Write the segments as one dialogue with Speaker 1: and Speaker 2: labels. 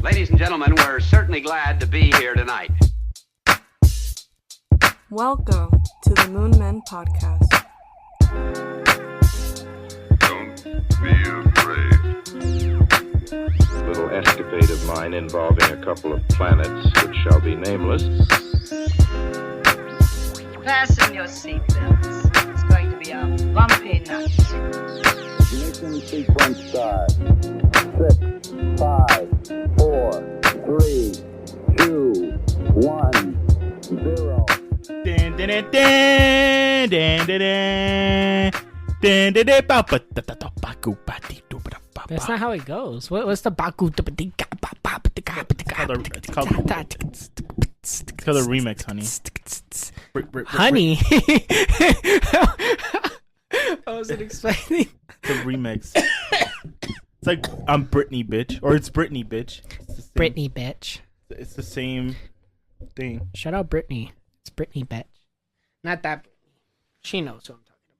Speaker 1: Ladies and gentlemen, we're certainly glad to be here tonight.
Speaker 2: Welcome to the Moon Men Podcast.
Speaker 3: Don't be afraid.
Speaker 4: Little escapade of mine involving a couple of planets which shall be nameless.
Speaker 5: Fasten your seatbelts. It's going to be a bumpy night.
Speaker 6: Ignition sequence start. 6, 5, 4, 3, 2, 1, 0.
Speaker 7: That's not how it goes. What's the baku?
Speaker 8: It's called a remix, honey.
Speaker 7: Honey. I wasn't expecting.
Speaker 8: The remix. It's like I'm Britney, bitch, or it's Britney, bitch. It's
Speaker 7: Britney, bitch.
Speaker 8: It's the same thing.
Speaker 7: Shout out Britney. It's Britney, bitch. Not that Britney. She knows who I'm talking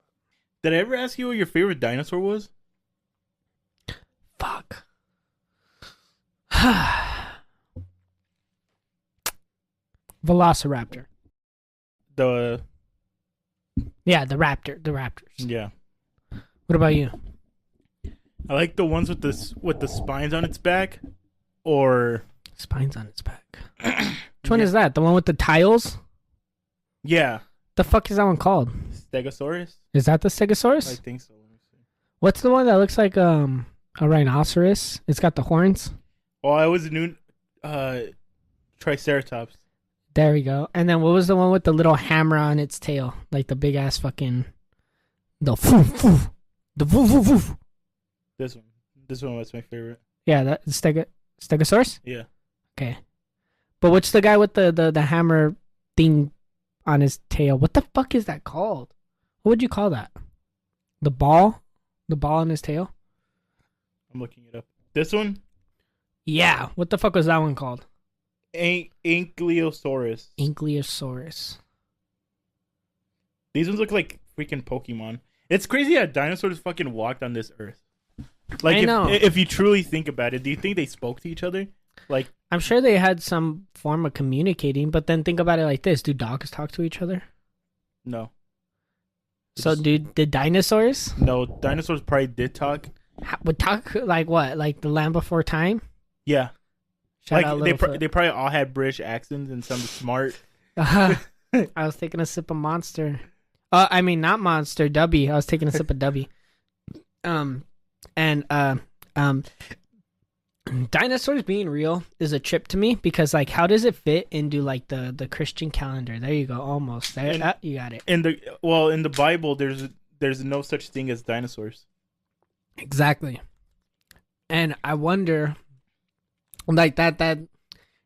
Speaker 8: Did I ever ask you what your favorite dinosaur was?
Speaker 7: about. Fuck. Velociraptor. Yeah, the raptor. The raptors.
Speaker 8: Yeah.
Speaker 7: What about you?
Speaker 8: I like the ones with the spines on its back, or
Speaker 7: Spines on its back. Which one is that? The one with the tiles?
Speaker 8: yeah,
Speaker 7: The fuck is that one called?
Speaker 8: Stegosaurus.
Speaker 7: Is that the
Speaker 8: I
Speaker 7: Stegosaurus?
Speaker 8: think so. Let me see.
Speaker 7: What's the one that looks like a rhinoceros? It's got the horns.
Speaker 8: Oh, I was new. Triceratops.
Speaker 7: There we go. And then what was the one with the little hammer on its tail? Like the big ass fucking the foof, foof. The woof woof woof.
Speaker 8: This one was my favorite.
Speaker 7: Yeah, that Stegosaurus?
Speaker 8: Yeah.
Speaker 7: Okay. But what's the guy with the hammer thing on his tail? What the fuck is that called? What would you call that? The ball? The ball on his tail?
Speaker 8: I'm looking it up. This one?
Speaker 7: Yeah. What the fuck was that one called?
Speaker 8: Ankylosaurus.
Speaker 7: Ankylosaurus.
Speaker 8: These ones look like freaking Pokemon. It's crazy how dinosaurs fucking walked on this earth. Like,
Speaker 7: I know.
Speaker 8: If you truly think about it, do you think they spoke to each other? Like,
Speaker 7: I'm sure they had some form of communicating, but then think about it like this. Do dogs talk to each other?
Speaker 8: no.
Speaker 7: So did dinosaurs
Speaker 8: No, dinosaurs probably did talk.
Speaker 7: would talk like what? Like the land before time?
Speaker 8: Yeah.
Speaker 7: Shout out
Speaker 8: Like,
Speaker 7: Littlefoot.
Speaker 8: they probably all had British accents and some smart.
Speaker 7: I was taking a sip of Monster. I mean, not Monster, Dubby. I was taking a sip of Dubby. Dinosaurs being real is a trip to me because, like, how does it fit into like the Christian calendar? There you go, almost. There, you got it.
Speaker 8: In the Bible, there's no such thing as dinosaurs.
Speaker 7: Exactly. And I wonder, like that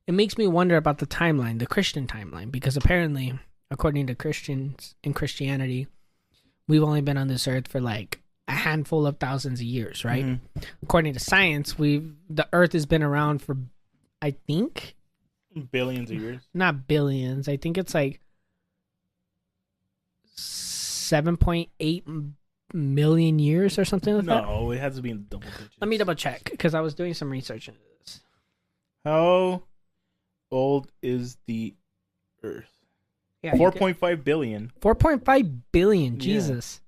Speaker 7: it makes me wonder about the timeline, the Christian timeline, because apparently, according to Christians in Christianity, we've only been on this earth for like a handful of thousands of years, right?
Speaker 8: Mm-hmm.
Speaker 7: According to science, the earth has been around for, I think,
Speaker 8: Billions of years.
Speaker 7: not billions. I think it's like 7.8 million years or something like that.
Speaker 8: No, it has to be in double digits.
Speaker 7: Let me double check because I was doing some research into this.
Speaker 8: How old is the Earth?
Speaker 7: Yeah,
Speaker 8: 4.5 billion.
Speaker 7: 4.5 billion,
Speaker 8: Yeah.
Speaker 7: Jesus.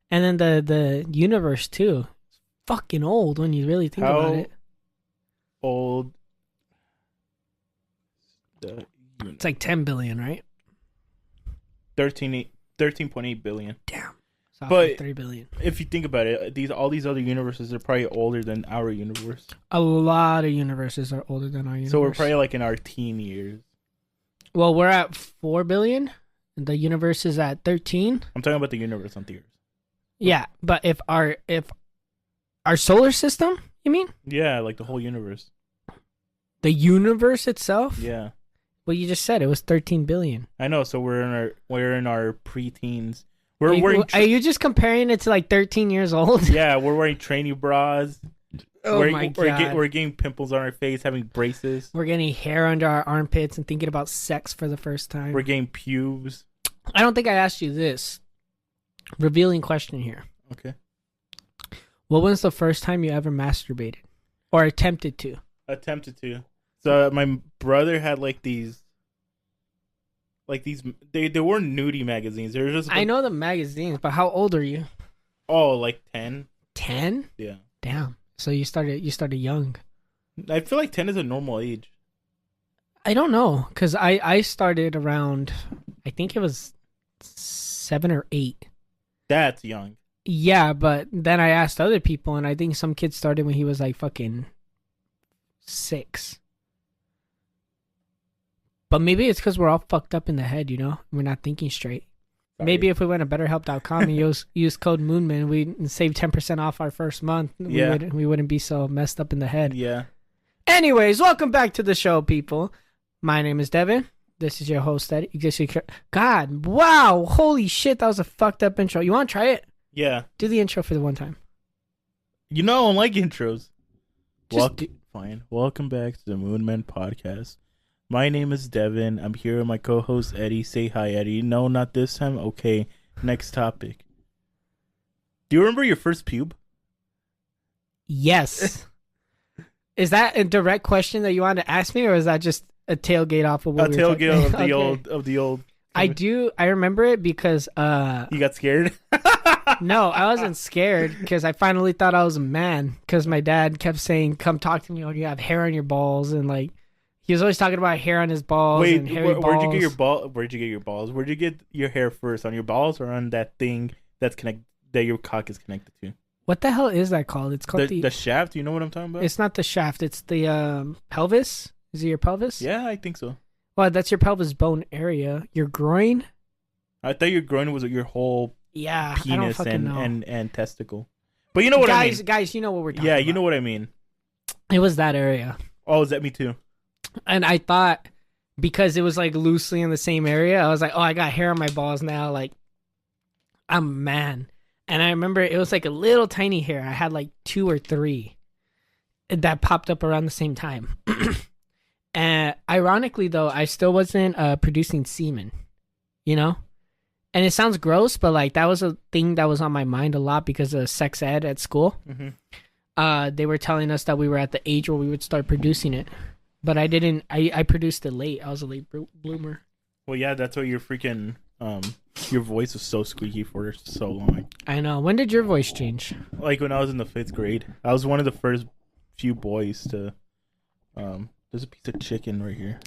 Speaker 7: And then the universe too. It's fucking old when you really think about it.
Speaker 8: Old.
Speaker 7: It's like 10 billion, right?
Speaker 8: 13.8 billion.
Speaker 7: Damn. So
Speaker 8: But
Speaker 7: 3 billion.
Speaker 8: if you think about it, all these other universes are probably older than our universe.
Speaker 7: A lot of universes are older than our universe.
Speaker 8: So we're probably like in our teen years.
Speaker 7: Well, we're at 4 billion. And the universe is at 13.
Speaker 8: I'm talking about the universe, not the Earth.
Speaker 7: Yeah, but if our solar system, you mean?
Speaker 8: Yeah, like the whole universe.
Speaker 7: The universe itself?
Speaker 8: Yeah,
Speaker 7: Well, you just said it was 13 billion.
Speaker 8: I know. So we're in our pre-teens.
Speaker 7: Are you just comparing it to like 13 years old?
Speaker 8: Yeah, we're wearing trainee bras.
Speaker 7: Oh my God.
Speaker 8: We're getting pimples on our face, having braces.
Speaker 7: We're getting hair under our armpits and thinking about sex for the first time.
Speaker 8: We're getting pubes.
Speaker 7: I don't think I asked you this. Revealing question here.
Speaker 8: Okay.
Speaker 7: What was the first time you ever masturbated? Or attempted to?
Speaker 8: attempted to. So my brother had these. They weren't nudie magazines. They were just.
Speaker 7: I know the magazines, but how old are you?
Speaker 8: Oh, 10.
Speaker 7: 10?
Speaker 8: Yeah.
Speaker 7: Damn. So you started young.
Speaker 8: I feel like 10 is a normal age.
Speaker 7: I don't know, because I started around, I think it was 7 or 8.
Speaker 8: That's young.
Speaker 7: Yeah, but then I asked other people, and I think some kids started when he was fucking 6. But maybe it's because we're all fucked up in the head, We're not thinking straight.
Speaker 8: Sorry.
Speaker 7: Maybe if we went to betterhelp.com and use code Moonman, we'd save 10% off our first month.
Speaker 8: Yeah.
Speaker 7: We wouldn't be so messed up in the head.
Speaker 8: Yeah.
Speaker 7: Anyways, welcome back to the show, people. My name is Devin. This is your host, Eddie. God, wow. Holy shit, that was a fucked up intro. You want to try it?
Speaker 8: Yeah.
Speaker 7: Do the intro for the one time.
Speaker 8: I don't like intros.
Speaker 7: Just
Speaker 8: Fine. Welcome back to the Moonman Podcast. My name is Devin. I'm here with my co-host, Eddie. Say hi, Eddie. No, not this time. Okay, next topic. Do you remember your first pube?
Speaker 7: Yes. Is that a direct question that you wanted to ask me, or is that just a tailgate off of what we were talking
Speaker 8: tailgate of the
Speaker 7: Okay.
Speaker 8: of the old.
Speaker 7: I remember it because
Speaker 8: You got scared?
Speaker 7: no, I wasn't scared because I finally thought I was a man because my dad kept saying, "Come talk to me when you have hair on your balls," and he was always talking about hair on his balls.
Speaker 8: Wait,
Speaker 7: and hairy
Speaker 8: where'd you get
Speaker 7: balls.
Speaker 8: your ball? Where'd you get your balls? Where'd you get your hair first? On your balls or on that thing that your cock is connected to?
Speaker 7: What the hell is that called? It's called
Speaker 8: The shaft. You know what I'm talking about?
Speaker 7: It's not the shaft. It's the pelvis. Is it your pelvis?
Speaker 8: Yeah, I think so.
Speaker 7: Well, that's your pelvis bone area. Your groin.
Speaker 8: I thought your groin was your whole
Speaker 7: Yeah, I don't
Speaker 8: penis
Speaker 7: fucking know.
Speaker 8: and testicle. But you know what I mean.
Speaker 7: Guys, you know what we're talking about.
Speaker 8: Yeah, you know what I mean.
Speaker 7: It was that area.
Speaker 8: Oh, is that me too?
Speaker 7: And I thought because it was loosely in the same area, I was like, oh, I got hair on my balls now. I'm a man. And I remember it was a little tiny hair. I had 2 or 3 that popped up around the same time. And ironically, though, I still wasn't producing semen, And it sounds gross, but that was a thing that was on my mind a lot because of sex ed at school.
Speaker 8: Mm-hmm.
Speaker 7: They were telling us that we were at the age where we would start producing it. But I didn't. I produced it late. I was a late bloomer.
Speaker 8: Well, yeah, that's why your freaking your voice was so squeaky for so long.
Speaker 7: I know. When did your voice change?
Speaker 8: When I was in the 5th grade, I was one of the first few boys to. There's a piece of chicken right here.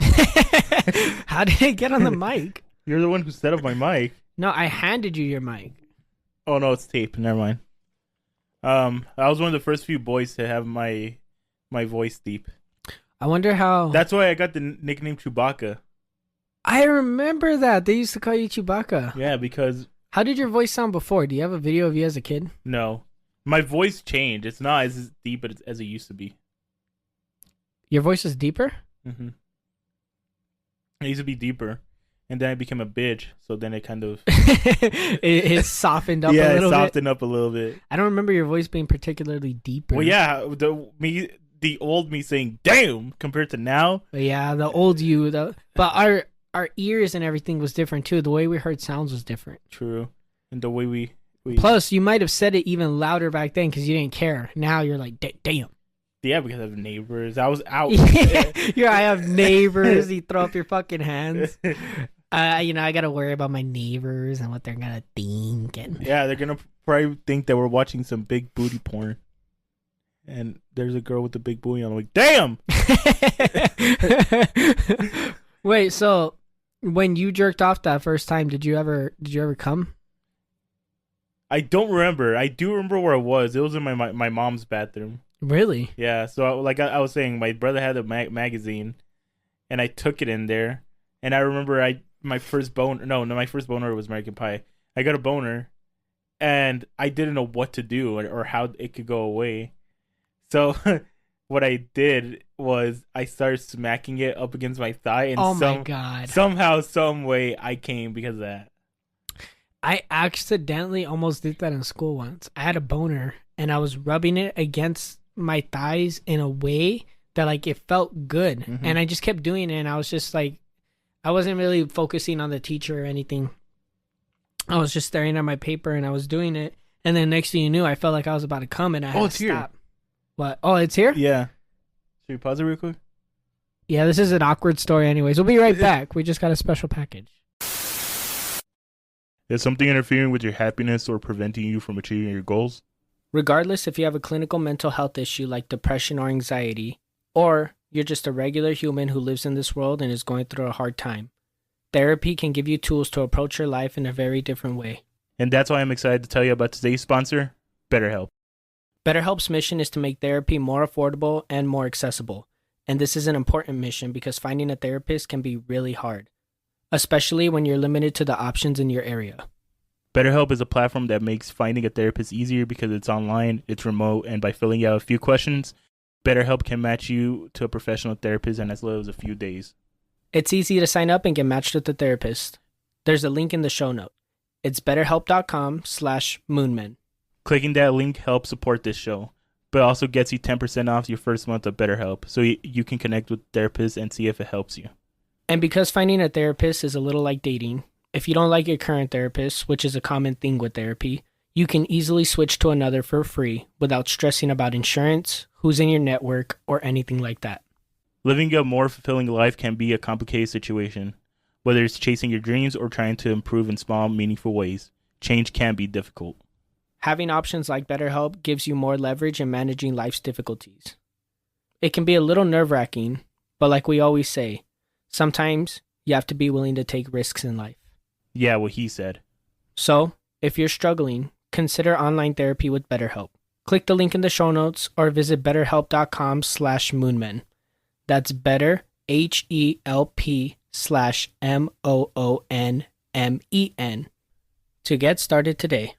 Speaker 7: How did it get on the mic?
Speaker 8: You're the one who set up my mic.
Speaker 7: No, I handed you your mic.
Speaker 8: Oh no, it's tape. Never mind. I was one of the first few boys to have my voice deep.
Speaker 7: I wonder how.
Speaker 8: That's why I got the nickname Chewbacca.
Speaker 7: I remember that. They used to call you Chewbacca.
Speaker 8: Yeah, because...
Speaker 7: How did your voice sound before? Do you have a video of you as a kid?
Speaker 8: No. My voice changed. It's not as deep as it used to be.
Speaker 7: Your voice is deeper?
Speaker 8: Mm-hmm. It used to be deeper. And then I became a bitch. So then it kind of...
Speaker 7: it softened up a little bit.
Speaker 8: Yeah, it softened up a little bit.
Speaker 7: I don't remember your voice being particularly deeper.
Speaker 8: Well, yeah. The old me saying, damn, compared to now.
Speaker 7: But yeah, the old you. But our ears and everything was different too. The way we heard sounds was different.
Speaker 8: True. And the way we...
Speaker 7: Plus, you might have said it even louder back then because you didn't care. Now you're like, damn.
Speaker 8: Yeah, because I have neighbors. I was out.
Speaker 7: I have neighbors. You throw up your fucking hands. I gotta worry about my neighbors and what they're gonna think. And
Speaker 8: yeah, they're gonna probably think that we're watching some big booty porn. And there's a girl with a big booty. I'm like, damn.
Speaker 7: Wait, so when you jerked off that first time, did you ever come?
Speaker 8: I don't remember. I do remember where it was. It was in my mom's bathroom.
Speaker 7: Really?
Speaker 8: Yeah. So I was saying, my brother had a magazine, and I took it in there. And I remember my first boner was American Pie. I got a boner, and I didn't know what to do or how it could go away. So what I did was I started smacking it up against my thigh, and
Speaker 7: my God.
Speaker 8: Somehow, some way, I came because of that.
Speaker 7: I accidentally almost did that in school once. I had a boner, and I was rubbing it against my thighs in a way that it felt good.
Speaker 8: Mm-hmm.
Speaker 7: And I just kept doing it, and I was just I wasn't really focusing on the teacher or anything. I was just staring at my paper, and I was doing it. And then next thing you knew, I felt like I was about to come, and I had to stop.
Speaker 8: Here.
Speaker 7: What? Oh, it's here?
Speaker 8: Yeah. Should we pause it real quick?
Speaker 7: Yeah, this is an awkward story anyways. We'll be right back. We just got a special package.
Speaker 8: Is something interfering with your happiness or preventing you from achieving your goals?
Speaker 7: Regardless if you have a clinical mental health issue like depression or anxiety, or you're just a regular human who lives in this world and is going through a hard time, therapy can give you tools to approach your life in a very different way.
Speaker 8: And that's why I'm excited to tell you about today's sponsor, BetterHelp.
Speaker 7: BetterHelp's mission is to make therapy more affordable and more accessible. And this is an important mission because finding a therapist can be really hard, especially when you're limited to the options in your area.
Speaker 8: BetterHelp is a platform that makes finding a therapist easier because it's online, it's remote, and by filling out a few questions, BetterHelp can match you to a professional therapist in as little as a few days.
Speaker 7: It's easy to sign up and get matched with a therapist. There's a link in the show note. It's betterhelp.com/moonmen.
Speaker 8: Clicking that link helps support this show, but also gets you 10% off your first month of BetterHelp, so you can connect with therapists and see if it helps you.
Speaker 7: And because finding a therapist is a little like dating, if you don't like your current therapist, which is a common thing with therapy, you can easily switch to another for free without stressing about insurance, who's in your network, or anything like that.
Speaker 8: Living a more fulfilling life can be a complicated situation. Whether it's chasing your dreams or trying to improve in small, meaningful ways, change can be difficult.
Speaker 7: Having options like BetterHelp gives you more leverage in managing life's difficulties. It can be a little nerve-wracking, but like we always say, sometimes you have to be willing to take risks in life.
Speaker 8: Yeah, what he said.
Speaker 7: So, if you're struggling, consider online therapy with BetterHelp. Click the link in the show notes or visit betterhelp.com/moonmen. That's better, HELP/MOONMEN to get started today.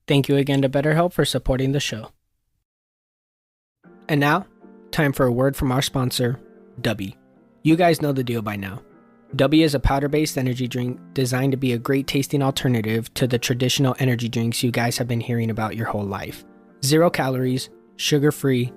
Speaker 7: Thank you again to BetterHelp for supporting the show. And now, time for a word from our sponsor, Deli. You guys know the deal by now. Deli is a powder-based energy drink designed to be a great tasting alternative to the traditional energy drinks you guys have been hearing about your whole life. 0 calories, sugar-free,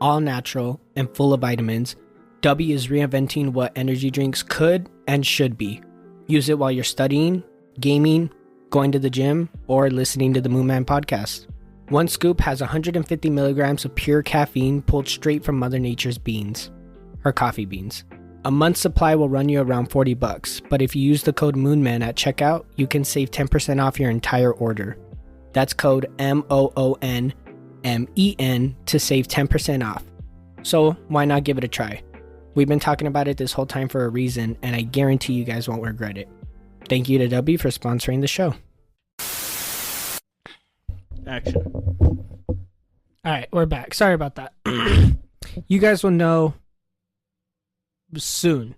Speaker 7: all natural, and full of vitamins, Deli is reinventing what energy drinks could and should be. Use it while you're studying, gaming, going to the gym, or listening to the Moonman podcast. One scoop has 150 milligrams of pure caffeine pulled straight from Mother Nature's beans, her coffee beans. A month's supply will run you around $40, but if you use the code Moonman at checkout, you can save 10% off your entire order. That's code MOONMEN to save 10% off. So why not give it a try? We've been talking about it this whole time for a reason, and I guarantee you guys won't regret it. Thank you to Deli for sponsoring the show.
Speaker 8: Action.
Speaker 7: All right, we're back. Sorry about that. You guys will know soon.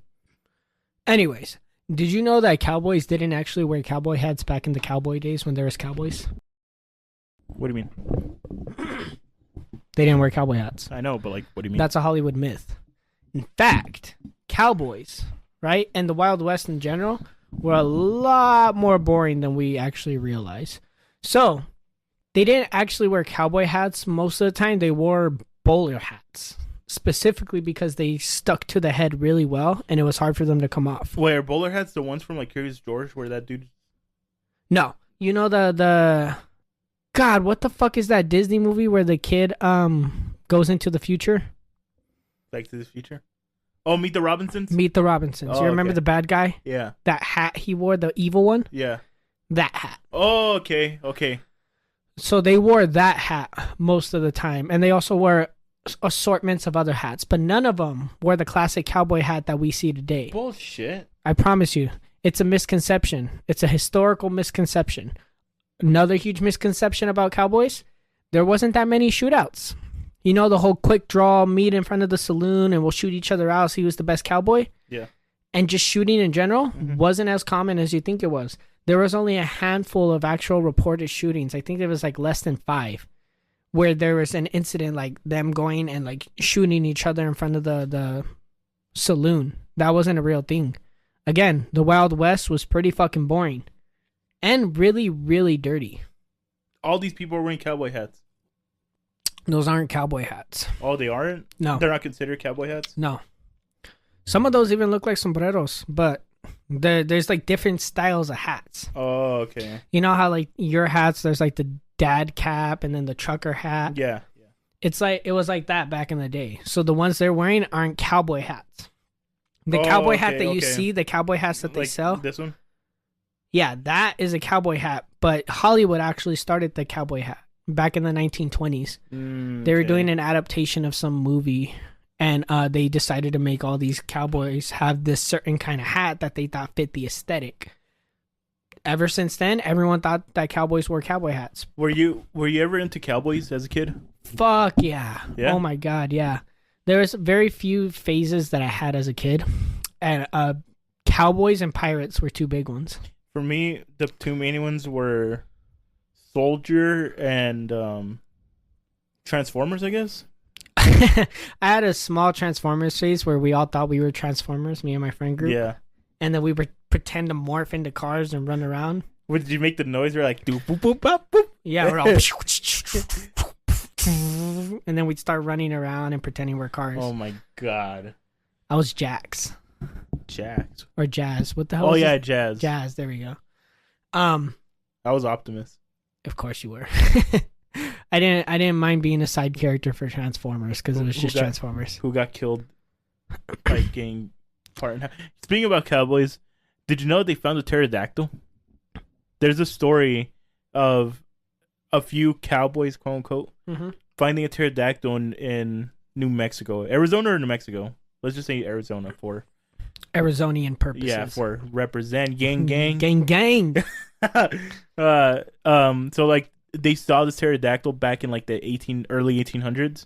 Speaker 7: Anyways, did you know that cowboys didn't actually wear cowboy hats back in the cowboy days when there was cowboys?
Speaker 8: What do you mean?
Speaker 7: They didn't wear cowboy hats.
Speaker 8: I know, but like, what do you mean?
Speaker 7: That's a Hollywood myth. In fact, cowboys, right, and the Wild West in general were a lot more boring than we actually realize. So, they didn't actually wear cowboy hats most of the time. They wore bowler hats, specifically because they stuck to the head really well, and it was hard for them to come off.
Speaker 8: Wait, are bowler hats the ones from like Curious George where that dude?
Speaker 7: No, you know the God, what the fuck is that Disney movie where the kid goes into the future?
Speaker 8: Back to the Future? Oh, Meet the Robinsons?
Speaker 7: Meet the Robinsons.
Speaker 8: Oh,
Speaker 7: you remember
Speaker 8: okay.
Speaker 7: the bad guy?
Speaker 8: Yeah.
Speaker 7: That hat he wore, the evil one?
Speaker 8: Yeah.
Speaker 7: That hat.
Speaker 8: Oh, okay. Okay.
Speaker 7: So they wore that hat most of the time. And they also wore assortments of other hats. But none of them wore the classic cowboy hat that we see today.
Speaker 8: Bullshit.
Speaker 7: I promise you. It's a misconception. It's a historical misconception. Another huge misconception about cowboys. There wasn't that many shootouts. You know, the whole quick draw, meet in front of the saloon, and we'll shoot each other out, see who's the best cowboy?
Speaker 8: Yeah.
Speaker 7: And just shooting in general wasn't as common as you think it was. There was only a handful of actual reported shootings. I think there was like less than 5, where there was an incident like them going and like shooting each other in front of the saloon. That wasn't a real thing. Again, the Wild West was pretty fucking boring. And really, really dirty.
Speaker 8: All these people are wearing cowboy hats.
Speaker 7: Those aren't cowboy hats.
Speaker 8: Oh, they aren't?
Speaker 7: No.
Speaker 8: They're not considered cowboy hats?
Speaker 7: No. Some of those even look like sombreros, but there's like different styles of hats.
Speaker 8: Oh, okay.
Speaker 7: You know how like your hats, there's like the dad cap and then the trucker hat.
Speaker 8: Yeah.
Speaker 7: It's like it was like that back in the day. So the ones they're wearing aren't cowboy hats. The cowboy hat that you see, the cowboy hats that they sell.
Speaker 8: This one?
Speaker 7: Yeah, that is a cowboy hat. But Hollywood actually started the cowboy hat back in the 1920s. They were doing an adaptation of some movie, and they decided to make all these cowboys have this certain kind of hat that they thought fit the aesthetic. Ever since then, everyone thought that cowboys wore cowboy hats.
Speaker 8: Were you ever into cowboys as a kid?
Speaker 7: Fuck yeah.
Speaker 8: Yeah?
Speaker 7: Oh my god, yeah. There was very few phases that I had as a kid, and cowboys and pirates were two big ones.
Speaker 8: For me, the two main ones were Soldier and Transformers, I guess.
Speaker 7: I had a small Transformers phase where we all thought we were Transformers, me and my friend group.
Speaker 8: Yeah.
Speaker 7: And then we would pretend to morph into cars and run around.
Speaker 8: Did you make the noise where like, do boop boop bop boop?
Speaker 7: Yeah, we're all... and then we'd start running around and pretending we're cars.
Speaker 8: Oh my god.
Speaker 7: I was Jax.
Speaker 8: Jax.
Speaker 7: Or Jazz. What the hell
Speaker 8: Oh
Speaker 7: was
Speaker 8: yeah,
Speaker 7: it?
Speaker 8: Jazz.
Speaker 7: Jazz, there we go.
Speaker 8: I was Optimus.
Speaker 7: Of course you were. I didn't mind being a side character for Transformers because it was just Transformers.
Speaker 8: Who got killed by getting part in half. Speaking about cowboys, did you know they found a pterodactyl? There's a story of a few cowboys, quote unquote, finding a pterodactyl in New Mexico. Arizona or New Mexico? Let's just say Arizona for
Speaker 7: Arizonian purposes.
Speaker 8: Yeah, for represent gang.
Speaker 7: Gang.
Speaker 8: So like they saw this pterodactyl back in like the early 1800s,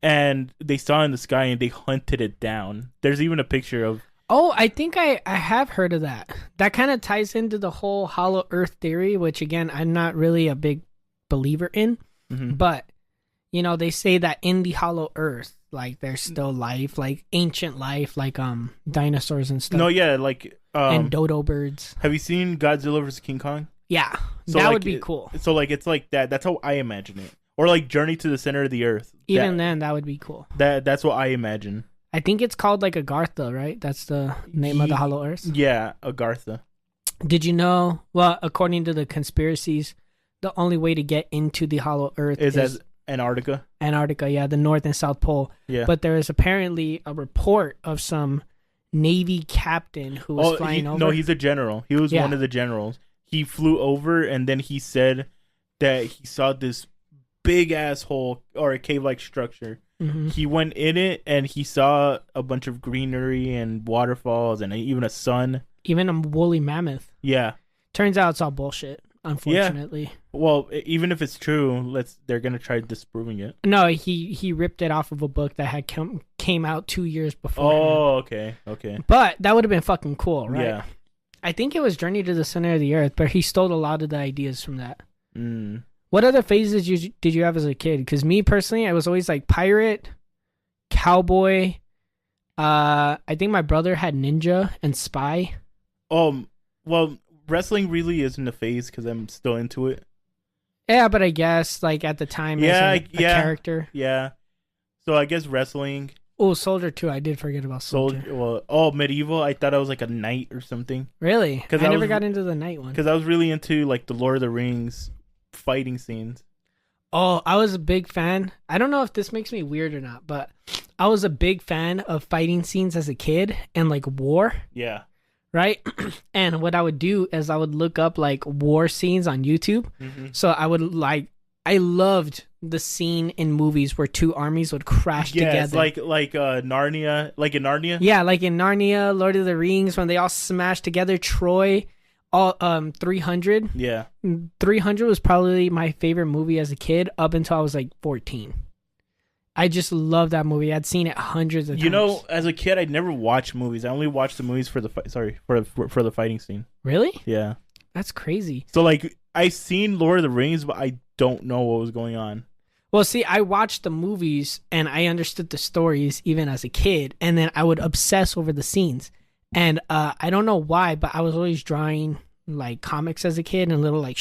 Speaker 8: and they saw it in the sky and they hunted it down. There's even a picture of.
Speaker 7: Oh, I think I have heard of that. That kind of ties into the whole hollow earth theory, which again I'm not really a big believer in, but you know they say that in the hollow earth, like there's still life, like ancient life, like dinosaurs and stuff.
Speaker 8: No, yeah, like
Speaker 7: and dodo birds.
Speaker 8: Have you seen Godzilla vs King Kong?
Speaker 7: Yeah,
Speaker 8: so
Speaker 7: that
Speaker 8: like,
Speaker 7: would be cool.
Speaker 8: So like it's like that. That's how I imagine it. Or like Journey to the Center of the Earth.
Speaker 7: Even then, that would be cool.
Speaker 8: That's what I imagine.
Speaker 7: I think it's called like Agartha, right? That's the name of the hollow earth.
Speaker 8: Yeah, Agartha.
Speaker 7: Did you know? Well, according to the conspiracies, the only way to get into the hollow earth
Speaker 8: is as Antarctica.
Speaker 7: Antarctica, yeah, the North and South Pole.
Speaker 8: Yeah.
Speaker 7: But there is apparently a report of some Navy captain who was flying over.
Speaker 8: No, he's a general. He was one of the generals. He flew over and then he said that he saw this big ass hole or a cave-like structure. He went in it and he saw a bunch of greenery and waterfalls and even a sun.
Speaker 7: Even a woolly mammoth.
Speaker 8: Yeah.
Speaker 7: Turns out it's all bullshit, unfortunately.
Speaker 8: Yeah. Well, even if it's true, they're gonna try disproving it.
Speaker 7: No, he ripped it off of a book that had came out 2 years before.
Speaker 8: Oh, okay.
Speaker 7: But that would have been fucking cool, right?
Speaker 8: Yeah.
Speaker 7: I think it was Journey to the Center of the Earth, but he stole a lot of the ideas from that. What other phases did you have as a kid? Because me personally, I was always like pirate, cowboy. I think my brother had ninja and spy.
Speaker 8: Well, wrestling really isn't a phase because I'm still into it.
Speaker 7: Yeah, but I guess like at the time, as a character.
Speaker 8: Yeah. So I guess wrestling.
Speaker 7: Oh, Soldier too. I did forget about Soldier.
Speaker 8: Medieval. I thought I was like a knight or something.
Speaker 7: Really? Because I never got into the knight one.
Speaker 8: Because I was really into like the Lord of the Rings fighting scenes.
Speaker 7: Oh, I was a big fan. I don't know if this makes me weird or not, but I was a big fan of fighting scenes as a kid and like war.
Speaker 8: Yeah.
Speaker 7: Right? And what I would do is I would look up like war scenes on YouTube. So I would I loved the scene in movies where two armies would crash together.
Speaker 8: Like Narnia, like in Narnia.
Speaker 7: Yeah, like in Narnia, Lord of the Rings, when they all smashed together. Troy, all 300.
Speaker 8: Yeah,
Speaker 7: 300 was probably my favorite movie as a kid up until I was like 14. I just love that movie. I'd seen it hundreds of times.
Speaker 8: You know, as a kid, I'd never watched movies. I only watched the movies for the for the fighting scene.
Speaker 7: Really?
Speaker 8: Yeah,
Speaker 7: that's crazy.
Speaker 8: So like, I seen Lord of the Rings, but I don't know what was going on.
Speaker 7: Well, see, I watched the movies and I understood the stories even as a kid, and then I would obsess over the scenes. And I don't know why, but I was always drawing like comics as a kid and little like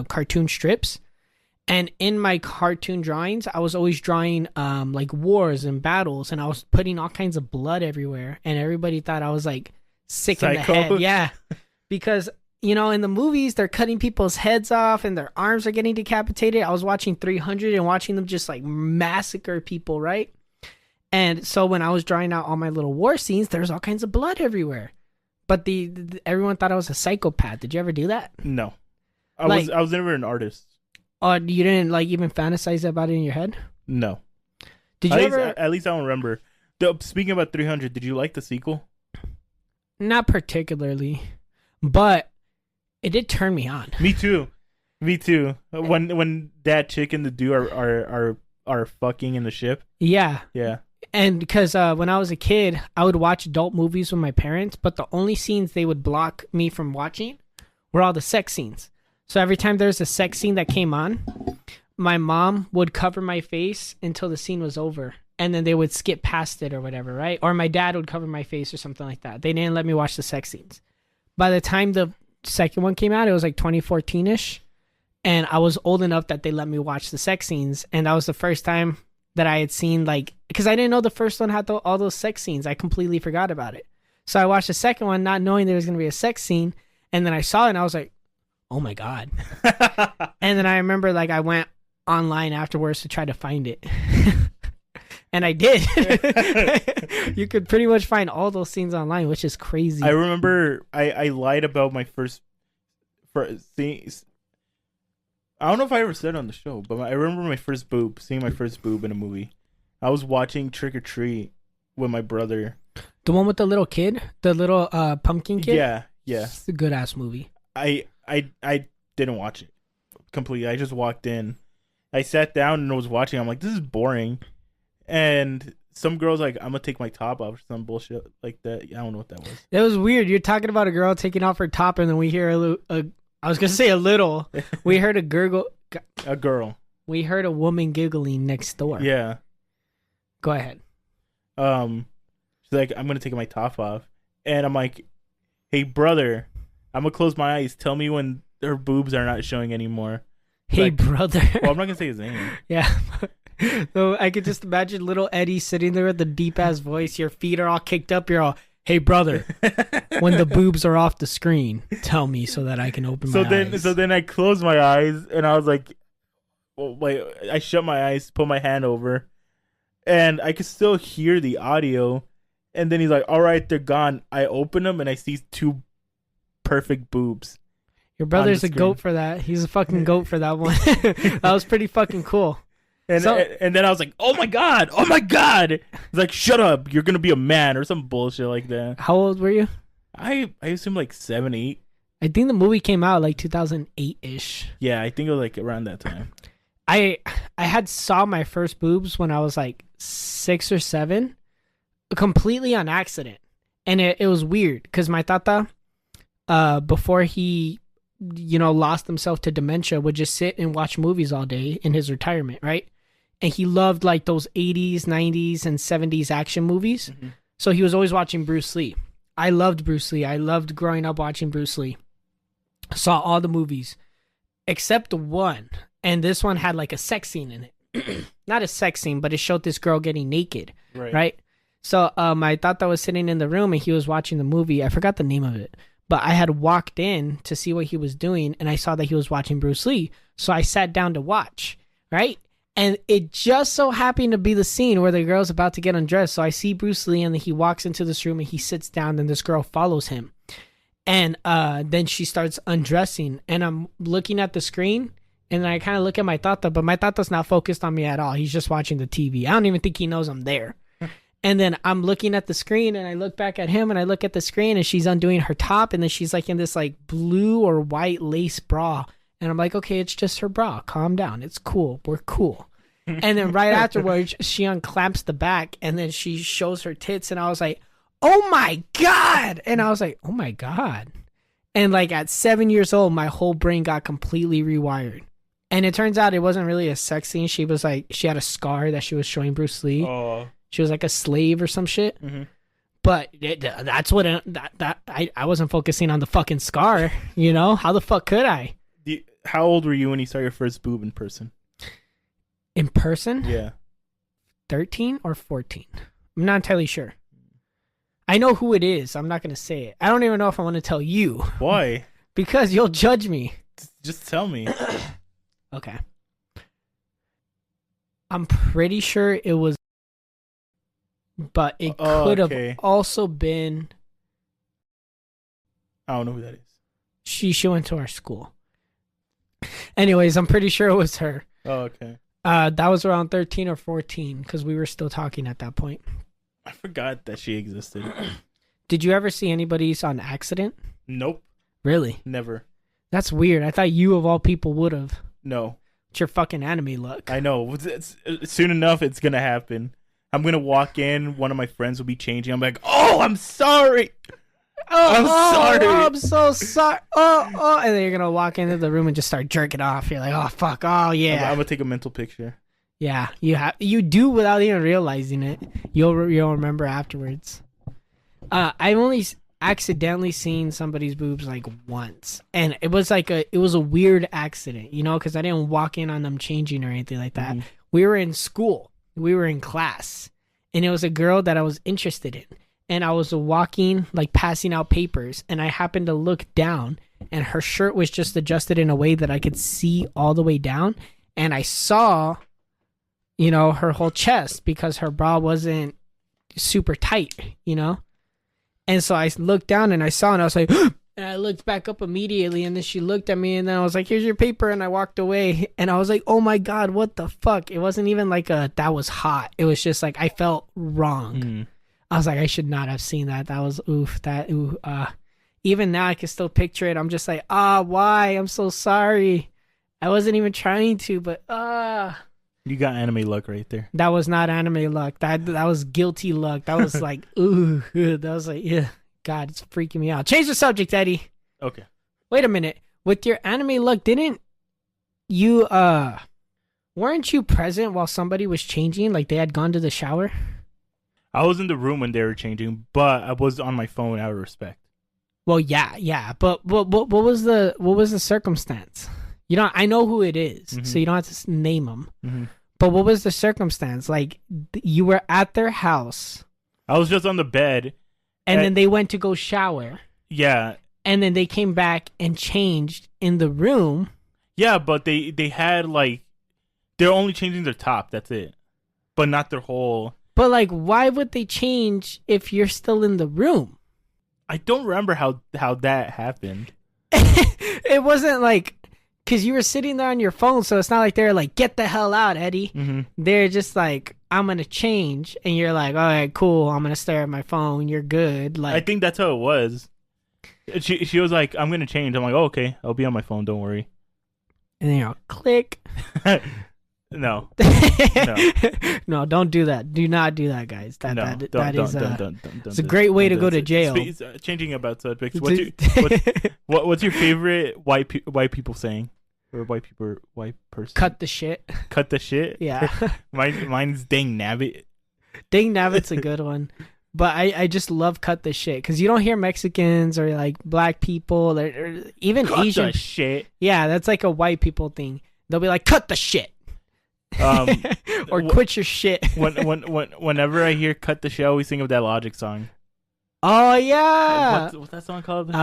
Speaker 7: cartoon strips. And in my cartoon drawings, I was always drawing like wars and battles, and I was putting all kinds of blood everywhere, and everybody thought I was like sick in the head. Yeah, because in the movies, they're cutting people's heads off and their arms are getting decapitated. I was watching 300 and watching them just like massacre people, right? And so when I was drawing out all my little war scenes, there's all kinds of blood everywhere. But everyone thought I was a psychopath. Did you ever do that?
Speaker 8: No. I was never an artist.
Speaker 7: Oh, you didn't like even fantasize about it in your head?
Speaker 8: No.
Speaker 7: Did you ever?
Speaker 8: At least I don't remember. Speaking about 300, did you like the sequel?
Speaker 7: Not particularly, but it did turn me on.
Speaker 8: Me too. When that chick and the dude are fucking in the ship.
Speaker 7: Yeah.
Speaker 8: Yeah.
Speaker 7: And because when I was a kid, I would watch adult movies with my parents, but the only scenes they would block me from watching were all the sex scenes. So every time there's a sex scene that came on, my mom would cover my face until the scene was over, and then they would skip past it or whatever, right? Or my dad would cover my face or something like that. They didn't let me watch the sex scenes. By the time the second one came out, it was like 2014-ish, and I was old enough that they let me watch the sex scenes, and that was the first time that I had seen, like, because I didn't know the first one had all those sex scenes. I completely forgot about it. So I watched the second one not knowing there was going to be a sex scene, and then I saw it and I was like, oh my God. And then I remember like I went online afterwards to try to find it. And I did. You could pretty much find all those scenes online, which is crazy.
Speaker 8: I remember I lied about my first scene. I don't know if I ever said it on the show, but I remember seeing my first boob in a movie. I was watching Trick or Treat with my brother.
Speaker 7: The one with the little kid? The little pumpkin kid?
Speaker 8: Yeah.
Speaker 7: It's a good ass movie.
Speaker 8: I didn't watch it completely. I just walked in. I sat down and was watching. I'm like, this is boring. And some girl's like, I'm gonna take my top off or some bullshit like that. I don't know what that was.
Speaker 7: It was weird. You're talking about a girl taking off her top, and then we hear I was gonna say a little. We heard a gurgle.
Speaker 8: A girl.
Speaker 7: We heard a woman giggling next door.
Speaker 8: Yeah.
Speaker 7: Go ahead.
Speaker 8: She's like, I'm gonna take my top off, and I'm like, hey brother, I'm gonna close my eyes. Tell me when her boobs are not showing anymore.
Speaker 7: Hey
Speaker 8: like,
Speaker 7: brother.
Speaker 8: Well, I'm not gonna say his name.
Speaker 7: Yeah. So I could just imagine little Eddie sitting there with the deep ass voice. Your feet are all kicked up. You're all, hey brother, when the boobs are off the screen, tell me so that I can open my eyes.
Speaker 8: So then I closed my eyes and I was like, well, wait. I shut my eyes, put my hand over, and I could still hear the audio. And then he's like, all right, they're gone. I open them and I see two perfect boobs.
Speaker 7: Your brother's a goat for that. He's a fucking goat for that one. That was pretty fucking cool.
Speaker 8: And then I was like, oh my god. He's like, shut up. You're going to be a man or some bullshit like that.
Speaker 7: How old were you?
Speaker 8: I assume like 7, 8.
Speaker 7: I think the movie came out like 2008-ish.
Speaker 8: Yeah, I think it was like around that time.
Speaker 7: I had saw my first boobs when I was like 6 or 7, completely on accident. And it was weird because my tata, before he, lost himself to dementia, would just sit and watch movies all day in his retirement, right? And he loved like those 80s, 90s, and 70s action movies. Mm-hmm. So he was always watching Bruce Lee. I loved Bruce Lee. I loved growing up watching Bruce Lee. Saw all the movies except one. And this one had like a sex scene in it. Not a sex scene, but it showed this girl getting naked, right? So my tata was sitting in the room and he was watching the movie. I forgot the name of it. But I had walked in to see what he was doing, and I saw that he was watching Bruce Lee. So I sat down to watch, right? And it just so happened to be the scene where the girl's about to get undressed. So I see Bruce Lee, and then he walks into this room, and he sits down, and this girl follows him. And then she starts undressing, and I'm looking at the screen, and then I kind of look at my tata, but my tata's not focused on me at all. He's just watching the TV. I don't even think he knows I'm there. And then I'm looking at the screen and I look back at him and I look at the screen and she's undoing her top and then she's like in this like blue or white lace bra. And I'm like, okay, it's just her bra. Calm down. It's cool. We're cool. And then right afterwards, she unclamps the back and then she shows her tits. And I was like, oh my God. And I was like, oh my God. And like at 7 years old, my whole brain got completely rewired. And it turns out it wasn't really a sex scene. She was like, she had a scar that she was showing Bruce Lee.
Speaker 8: Oh.
Speaker 7: She was like a slave or some shit. Mm-hmm. But that's what I wasn't focusing on the fucking scar. How the fuck could I?
Speaker 8: How old were you when you saw your first boob in person?
Speaker 7: In person?
Speaker 8: Yeah.
Speaker 7: 13 or 14. I'm not entirely sure. I know who it is. I'm not going to say it. I don't even know if I want to tell you.
Speaker 8: Why?
Speaker 7: Because you'll judge me.
Speaker 8: Just tell me.
Speaker 7: Okay. I'm pretty sure it was, but it could have also been.
Speaker 8: I don't know who that is.
Speaker 7: She went to our school. Anyways, I'm pretty sure it was her.
Speaker 8: Oh, okay.
Speaker 7: That was around 13 or 14 because we were still talking at that point.
Speaker 8: I forgot that she existed.
Speaker 7: Did you ever see anybody's on accident?
Speaker 8: Nope.
Speaker 7: Really?
Speaker 8: Never.
Speaker 7: That's weird. I thought you of all people would have.
Speaker 8: No.
Speaker 7: It's your fucking anime luck.
Speaker 8: I know. Soon enough, it's going to happen. I'm going to walk in. One of my friends will be changing. I'm like, oh, I'm sorry. I'm sorry.
Speaker 7: Oh, I'm so sorry. Oh. And then you're going to walk into the room and just start jerking off. You're like, oh, fuck. Oh, yeah.
Speaker 8: I'm going to take a mental picture.
Speaker 7: Yeah, you do without even realizing it. You'll remember afterwards. I've only accidentally seen somebody's boobs like once, and it was a weird accident, you know, because I didn't walk in on them changing or anything like that. Mm-hmm. We were in school, we were in class, and it was a girl that I was interested in, and I was walking like passing out papers, and I happened to look down, and her shirt was just adjusted in a way that I could see all the way down, and I saw, you know, her whole chest because her bra wasn't super tight, you know? And so I looked down and I saw, and I was like, and I looked back up immediately, and then she looked at me, and then I was like, here's your paper, and I walked away, and I was like, oh my God, what the fuck? It wasn't even like that was hot. It was just like, I felt wrong. I was like, I should not have seen that. That was, even now I can still picture it. I'm just like, why? I'm so sorry. I wasn't even trying to, but,
Speaker 8: You got anime luck right there.
Speaker 7: That was not anime luck. That was guilty luck. That was like, ooh. That was like, yeah. God, it's freaking me out. Change the subject, Eddie.
Speaker 8: Okay.
Speaker 7: Wait a minute. With your anime luck, didn't you, weren't you present while somebody was changing? Like they had gone to the shower?
Speaker 8: I was in the room when they were changing, but I was on my phone out of respect.
Speaker 7: Well, yeah. But what was the circumstance? You know, I know who it is, so you don't have to name them. Mm-hmm. But what was the circumstance? Like, you were at their house.
Speaker 8: I was just on the bed.
Speaker 7: And then they went to go shower.
Speaker 8: Yeah.
Speaker 7: And then they came back and changed in the room.
Speaker 8: Yeah, but they had, like, they're only changing their top. That's it. But not their whole...
Speaker 7: But, like, why would they change if you're still in the room?
Speaker 8: I don't remember how that happened.
Speaker 7: It wasn't like... Because you were sitting there on your phone, so it's not like they're like, get the hell out, Eddie. Mm-hmm. They're just like, I'm going to change. And you're like, all right, cool. I'm going to stare at my phone. You're good. Like,
Speaker 8: I think that's how it was. She was like, I'm going to change. I'm like, oh, okay. I'll be on my phone. Don't worry.
Speaker 7: And then you're click.
Speaker 8: No.
Speaker 7: No, don't do that. Do not do that, guys. It's a great way to go to jail.
Speaker 8: Changing about subjects. What's your favorite white people saying? Or white person?
Speaker 7: Cut the shit.
Speaker 8: Cut the shit?
Speaker 7: Yeah.
Speaker 8: Mine's dang nabbit.
Speaker 7: Dang nabbit's a good one. But I just love cut the shit because you don't hear Mexicans or like black people or even
Speaker 8: cut
Speaker 7: Asian.
Speaker 8: The shit.
Speaker 7: Yeah, that's like a white people thing. They'll be like, cut the shit. Or quit your shit.
Speaker 8: Whenever I hear cut the shit, I always think of that Logic song.
Speaker 7: Oh yeah.
Speaker 8: What's that song called?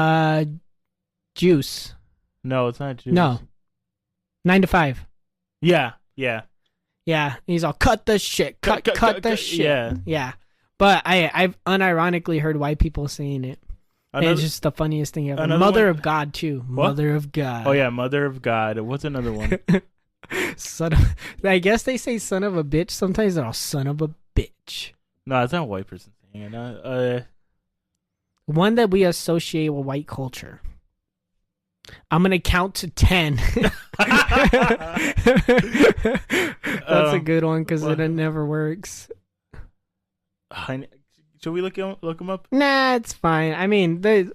Speaker 7: Juice.
Speaker 8: No, it's not Juice.
Speaker 7: No. 9 to 5.
Speaker 8: Yeah.
Speaker 7: Yeah. He's all cut the shit. Cut the shit. Yeah. But I've unironically heard white people saying it. And it's just the funniest thing ever. Mother of God too.
Speaker 8: What?
Speaker 7: Mother of God.
Speaker 8: Oh yeah, Mother of God. What's another one?
Speaker 7: I guess they say son of a bitch sometimes. They're all son of a bitch.
Speaker 8: No, it's not a white person saying it.
Speaker 7: One that we associate with white culture. I'm gonna count to 10. That's a good one because it never works.
Speaker 8: Should we look them up?
Speaker 7: Nah, it's fine. I mean, they're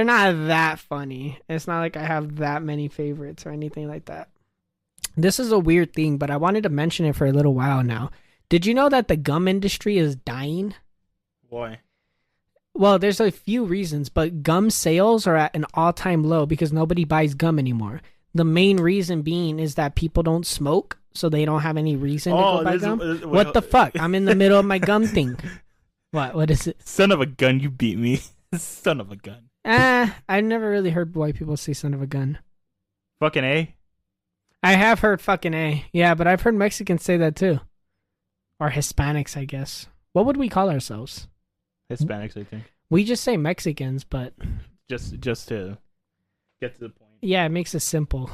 Speaker 7: not that funny. It's not like I have that many favorites or anything like that. This is a weird thing, but I wanted to mention it for a little while now. Did you know that the gum industry is dying?
Speaker 8: Why?
Speaker 7: Well, there's a few reasons, but gum sales are at an all-time low because nobody buys gum anymore. The main reason being is that people don't smoke, so they don't have any reason to go buy gum. What the fuck? I'm in the middle of my gum thing. What is it?
Speaker 8: Son of a gun, you beat me. Son of a gun.
Speaker 7: I've never really heard white people say son of a gun.
Speaker 8: Fucking A.
Speaker 7: I have heard fucking A. Yeah, but I've heard Mexicans say that too. Or Hispanics, I guess. What would we call ourselves?
Speaker 8: Hispanics, I think.
Speaker 7: We just say Mexicans, but
Speaker 8: Just to get to the point.
Speaker 7: yeah, it makes it simple.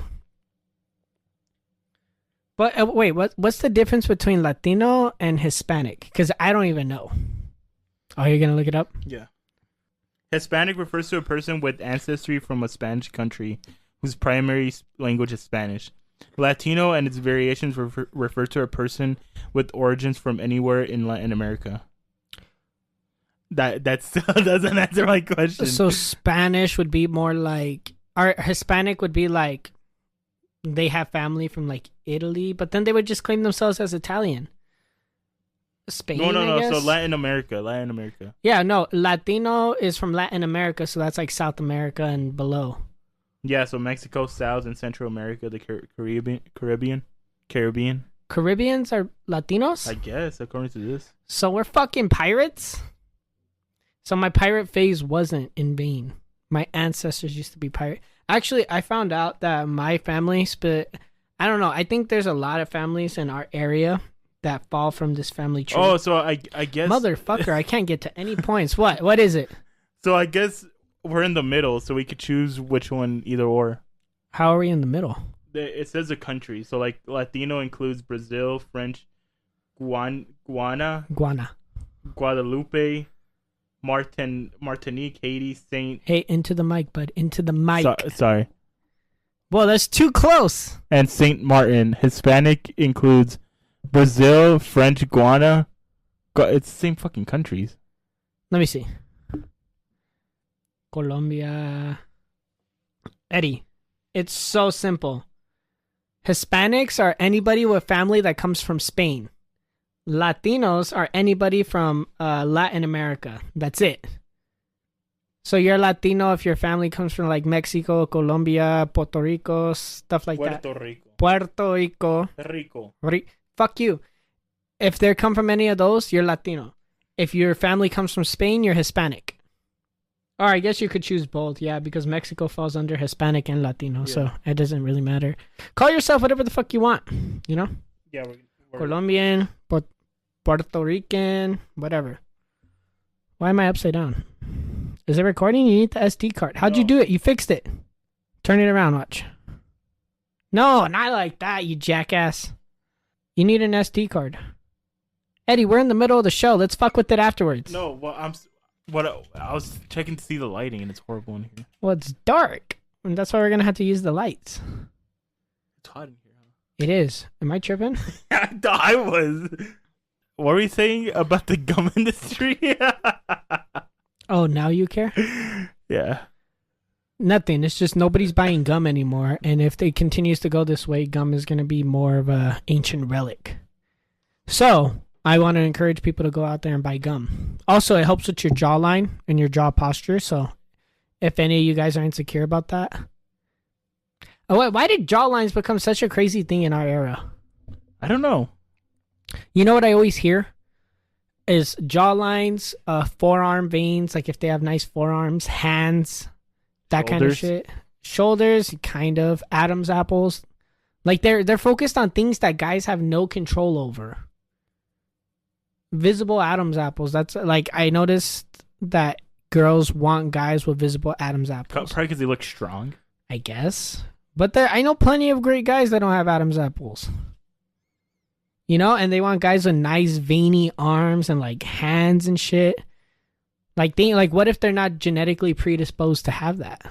Speaker 7: But wait, what's the difference between Latino and Hispanic? Because I don't even know. Oh, you're gonna look it up?
Speaker 8: Yeah. Hispanic refers to a person with ancestry from a Spanish country whose primary language is Spanish. Latino and its variations refer to a person with origins from anywhere in Latin America. That still doesn't answer my question.
Speaker 7: So Spanish would be more like, or Hispanic would be like they have family from like Italy, but then they would just claim themselves as Italian. Spain, I
Speaker 8: No.
Speaker 7: guess?
Speaker 8: So Latin America.
Speaker 7: Yeah, no. Latino is from Latin America, so that's like South America and below.
Speaker 8: Yeah, so Mexico, South and Central America, the Caribbean.
Speaker 7: Caribbeans are Latinos?
Speaker 8: I guess, according to this.
Speaker 7: So we're fucking pirates? So my pirate phase wasn't in vain. My ancestors used to be pirate. Actually, I found out that my family I don't know. I think there's a lot of families in our area that fall from this family tree.
Speaker 8: Oh, so I guess...
Speaker 7: Motherfucker, I can't get to any points. What is it?
Speaker 8: So I guess we're in the middle, so we could choose which one, either or.
Speaker 7: How are we in the middle?
Speaker 8: It says a country. So like Latino includes Brazil, French, Guiana, Guadalupe, Martinique, Haiti, Saint...
Speaker 7: Hey, into the mic, bud. Into the mic.
Speaker 8: Sorry.
Speaker 7: Well, that's too close.
Speaker 8: And Saint Martin. Hispanic includes Brazil, French, Guiana. It's the same fucking countries.
Speaker 7: Let me see. Colombia. Eddie, it's so simple. Hispanics are anybody with family that comes from Spain. Latinos are anybody from Latin America. That's it. So you're Latino if your family comes from like Mexico, Colombia, Puerto Rico, stuff like that. Puerto Rico. Fuck you. If they come from any of those, you're Latino. If your family comes from Spain, you're Hispanic. Or I guess you could choose both, yeah, because Mexico falls under Hispanic and Latino, so it doesn't really matter. Call yourself whatever the fuck you want, you know?
Speaker 8: Yeah, we're
Speaker 7: Colombian, Puerto Rican, whatever. Why am I upside down? Is it recording? You need the SD card. How'd you do it? You fixed it. Turn it around, watch. No, not like that, you jackass. You need an SD card. Eddie, we're in the middle of the show. Let's fuck with it afterwards.
Speaker 8: No, well, I was checking to see the lighting, and it's horrible in here.
Speaker 7: Well, it's dark, and that's why we're gonna have to use the lights.
Speaker 8: It's hot in here.
Speaker 7: It is. Am I tripping?
Speaker 8: I was. What were we saying about the gum industry?
Speaker 7: Oh, now you care?
Speaker 8: Yeah.
Speaker 7: Nothing. It's just nobody's buying gum anymore, and if it continues to go this way, gum is gonna be more of a ancient relic. So I want to encourage people to go out there and buy gum. Also, it helps with your jawline and your jaw posture. So if any of you guys are insecure about that. Oh, wait, why did jawlines become such a crazy thing in our era?
Speaker 8: I don't know.
Speaker 7: You know what I always hear? Is jawlines, forearm veins, like if they have nice forearms, hands, that kind of shit. Shoulders, kind of. Adam's apples. Like they're focused on things that guys have no control over. Visible Adam's apples. That's like I noticed that girls want guys with visible Adam's apples.
Speaker 8: Probably because they look strong.
Speaker 7: I guess. But I know plenty of great guys that don't have Adam's apples. You know, and they want guys with nice veiny arms and like hands and shit. Like what if they're not genetically predisposed to have that?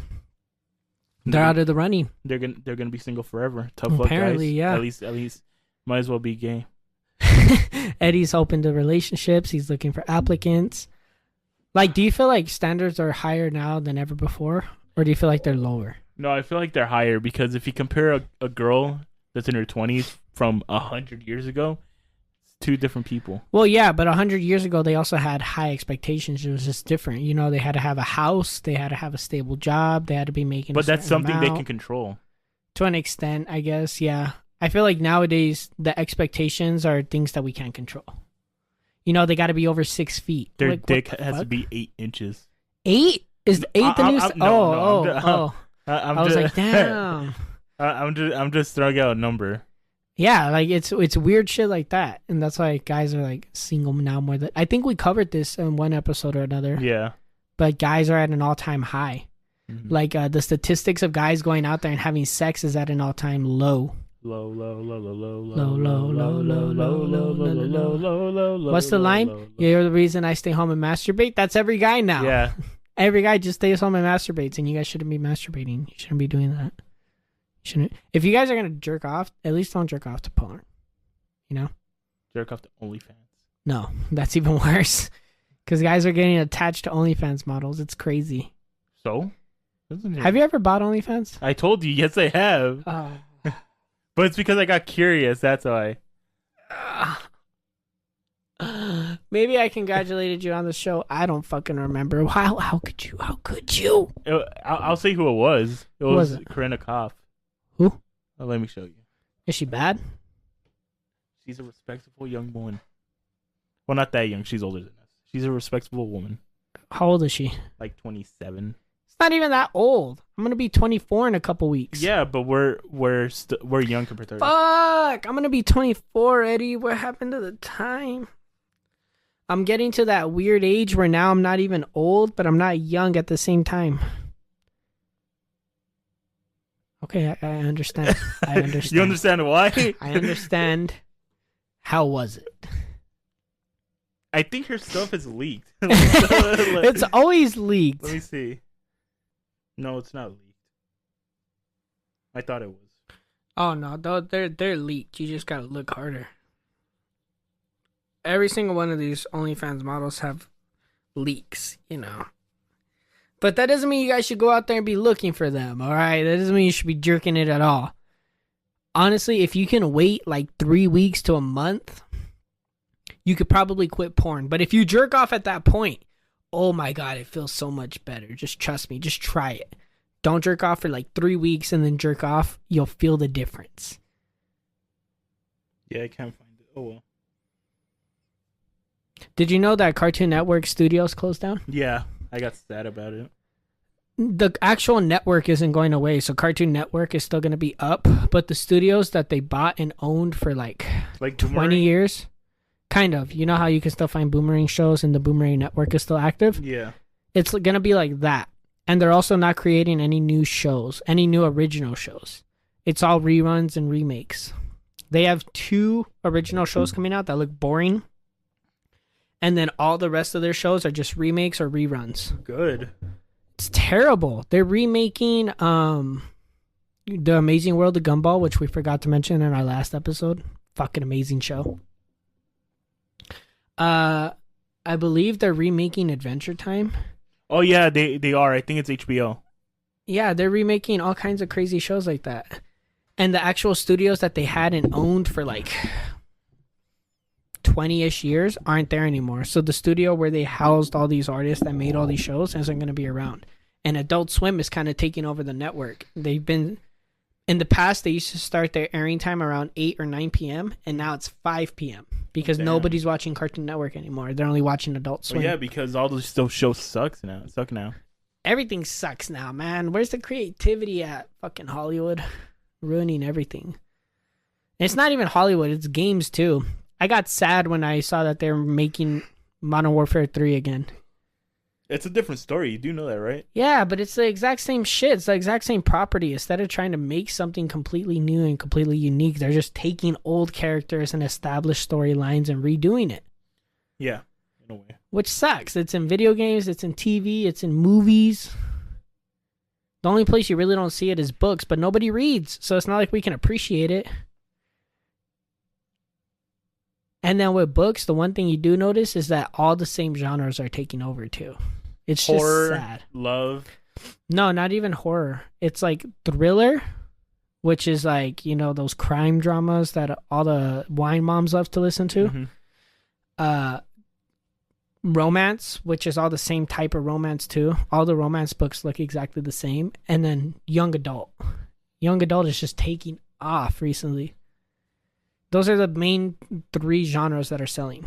Speaker 7: They're out of the running.
Speaker 8: They're gonna be single forever. Tough luck, guys.
Speaker 7: Apparently, yeah.
Speaker 8: At least, might as well be gay.
Speaker 7: Eddie's open to relationships. He's looking for applicants. Like, do you feel like standards are higher now than ever before? Or do you feel like they're lower?
Speaker 8: No, I feel like they're higher because if you compare a girl that's in her 20s from 100 years ago, it's two different people.
Speaker 7: Well, yeah, but 100 years ago, they also had high expectations. It was just different. You know, they had to have a house. They had to have a stable job. They had to be making
Speaker 8: But that's something
Speaker 7: amount.
Speaker 8: they can control.
Speaker 7: To an extent, I guess, yeah. I feel like nowadays, the expectations are things that we can't control. You know, they got to be over 6 feet.
Speaker 8: Their
Speaker 7: like,
Speaker 8: dick has to be 8 inches.
Speaker 7: 8? Is 8 the new?
Speaker 8: No,
Speaker 7: I was like, damn.
Speaker 8: I'm just throwing out a number.
Speaker 7: Yeah, like it's weird shit like that, and that's why guys are like single now more than I think we covered this in one episode or another.
Speaker 8: Yeah,
Speaker 7: but guys are at an all-time high. Like the statistics of guys going out there and having sex is at an all-time low. Low. What's the line? You're the reason I stay home and masturbate. That's every guy now.
Speaker 8: Yeah,
Speaker 7: every guy just stays home and masturbates, and you guys shouldn't be masturbating. You shouldn't be doing that. Shouldn't. If you guys are gonna jerk off, at least don't jerk off to porn. You know.
Speaker 8: Jerk off to OnlyFans.
Speaker 7: No, that's even worse. Because guys are getting attached to OnlyFans models. It's crazy.
Speaker 8: So,
Speaker 7: have you ever bought OnlyFans?
Speaker 8: I told you, yes, I have. But it's because I got curious. That's why.
Speaker 7: Maybe I congratulated you on the show. I don't fucking remember. How could you? How could you?
Speaker 8: I'll say who it was. It was Corinna Koff.
Speaker 7: Who?
Speaker 8: Oh, let me show you.
Speaker 7: Is she bad?
Speaker 8: She's a respectable young woman. Well, not that young. She's older than us. She's a respectable woman. How
Speaker 7: old is she?
Speaker 8: Like 27.
Speaker 7: It's not even that old. I'm gonna be 24 in a couple weeks.
Speaker 8: Yeah, but we're young compared to her.
Speaker 7: Fuck! I'm gonna be 24, Eddie. What happened to the time? I'm getting to that weird age where now I'm not even old, but I'm not young at the same time. Okay, I understand. I understand.
Speaker 8: You understand why?
Speaker 7: I understand. How was it?
Speaker 8: I think her stuff is leaked.
Speaker 7: It's always leaked.
Speaker 8: Let me see. No, it's not leaked. I thought it was.
Speaker 7: Oh no, they're leaked. You just gotta look harder. Every single one of these OnlyFans models have leaks, you know. But that doesn't mean you guys should go out there and be looking for them, alright? That doesn't mean you should be jerking it at all. Honestly, if you can wait like 3 weeks to a month, you could probably quit porn. But if you jerk off at that point, oh my god, it feels so much better. Just trust me. Just try it. Don't jerk off for like 3 weeks and then jerk off. You'll feel the difference.
Speaker 8: Yeah, I can't find it. Oh well.
Speaker 7: Did you know that Cartoon Network Studios closed down?
Speaker 8: Yeah, I got sad about it.
Speaker 7: The actual network isn't going away, so Cartoon Network is still going to be up, but the studios that they bought and owned for like 20 years, kind of. You know how you can still find Boomerang shows and the Boomerang Network is still active?
Speaker 8: Yeah.
Speaker 7: It's going to be like that. And they're also not creating any new shows, any new original shows. It's all reruns and remakes. They have 2 original shows coming out that look boring. And then all the rest of their shows are just remakes or reruns.
Speaker 8: Good.
Speaker 7: It's terrible. They're remaking The Amazing World of Gumball, which we forgot to mention in our last episode. Fucking amazing show. I believe they're remaking Adventure Time.
Speaker 8: Oh yeah, they are. I think it's HBO.
Speaker 7: Yeah, they're remaking all kinds of crazy shows like that. And the actual studios that they had and owned for like 20-ish years aren't there anymore. So the studio where they housed all these artists that made all these shows isn't going to be around. And Adult Swim is kind of taking over the network. They've been, in the past, they used to start their airing time around 8 or 9 p.m. And now it's 5 p.m. because nobody's watching Cartoon Network anymore. They're only watching Adult Swim.
Speaker 8: Well, yeah, because all those shows suck now.
Speaker 7: Everything sucks now, man. Where's the creativity at? Fucking Hollywood. Ruining everything. And it's not even Hollywood. It's games, too. I got sad when I saw that they're making Modern Warfare 3 again.
Speaker 8: It's a different story. You do know that, right?
Speaker 7: Yeah, but it's the exact same shit. It's the exact same property. Instead of trying to make something completely new and completely unique, they're just taking old characters and established storylines and redoing it.
Speaker 8: Yeah, in a way.
Speaker 7: Which sucks. It's in video games, it's in TV, it's in movies. The only place you really don't see it is books, but nobody reads, so it's not like we can appreciate it. And then with books, the one thing you do notice is that all the same genres are taking over too. It's
Speaker 8: horror,
Speaker 7: just sad.
Speaker 8: Love.
Speaker 7: No, not even horror. It's like thriller, which is like, you know, those crime dramas that all the wine moms love to listen to. Mm-hmm. Romance, which is all the same type of romance too. All the romance books look exactly the same. And then young adult. Young adult is just taking off recently. Those are the main 3 genres that are selling.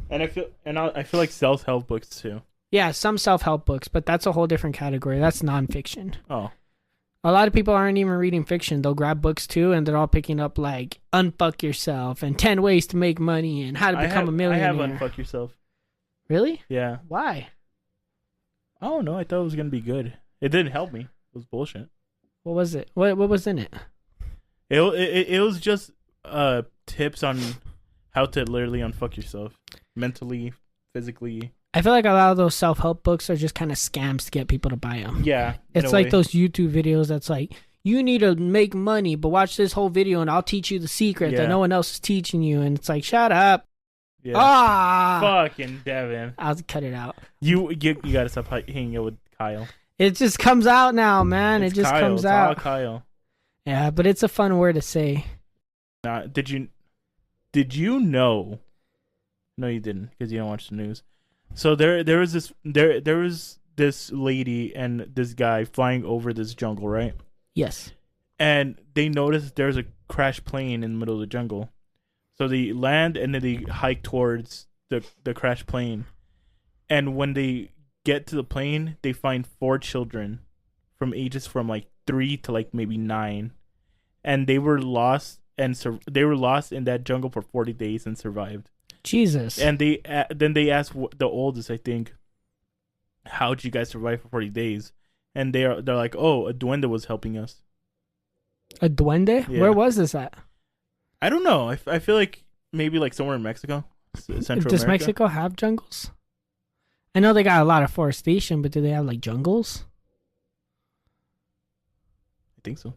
Speaker 8: And I feel like self-help books too.
Speaker 7: Yeah, some self-help books, but that's a whole different category. That's nonfiction.
Speaker 8: Oh.
Speaker 7: A lot of people aren't even reading fiction. They'll grab books too, and they're all picking up like Unfuck Yourself and 10 Ways to Make Money and How to Become a Millionaire.
Speaker 8: I have Unfuck Yourself.
Speaker 7: Really?
Speaker 8: Yeah.
Speaker 7: Why?
Speaker 8: I don't know. I thought it was going to be good. It didn't help me. It was bullshit.
Speaker 7: What was it? What was in it?
Speaker 8: It was just tips on how to literally unfuck yourself. Mentally, physically.
Speaker 7: I feel like a lot of those self-help books are just kind of scams to get people to buy them.
Speaker 8: Yeah.
Speaker 7: It's like those YouTube videos that's like, you need to make money, but watch this whole video and I'll teach you the secret that no one else is teaching you. And it's like, shut up.
Speaker 8: Yeah. Fucking Devin.
Speaker 7: I'll cut it out.
Speaker 8: You gotta stop hanging out with Kyle.
Speaker 7: It just comes out now, man.
Speaker 8: It's
Speaker 7: it just
Speaker 8: Kyle.
Speaker 7: comes
Speaker 8: it's
Speaker 7: out.
Speaker 8: All Kyle.
Speaker 7: Yeah, but it's a fun word to say.
Speaker 8: Did you know? No, you didn't, because you don't watch the news. So there was this lady and this guy flying over this jungle, right?
Speaker 7: Yes.
Speaker 8: And they noticed there's a crashed plane in the middle of the jungle. So they land and then they hike towards the crashed plane. And when they get to the plane, they find 4 children from ages from like 3 to like maybe 9. And they were lost they were lost in that jungle for 40 days and survived.
Speaker 7: Jesus.
Speaker 8: And then they asked the oldest, I think, how'd you guys survive for 40 days? And they're like, oh, a duende was helping us.
Speaker 7: A duende?
Speaker 8: Yeah.
Speaker 7: Where was this at?
Speaker 8: I don't know. I feel like maybe like somewhere in Mexico, Central
Speaker 7: Does
Speaker 8: America.
Speaker 7: Mexico have jungles? I know they got a lot of forestation, but do they have like jungles?
Speaker 8: I think so.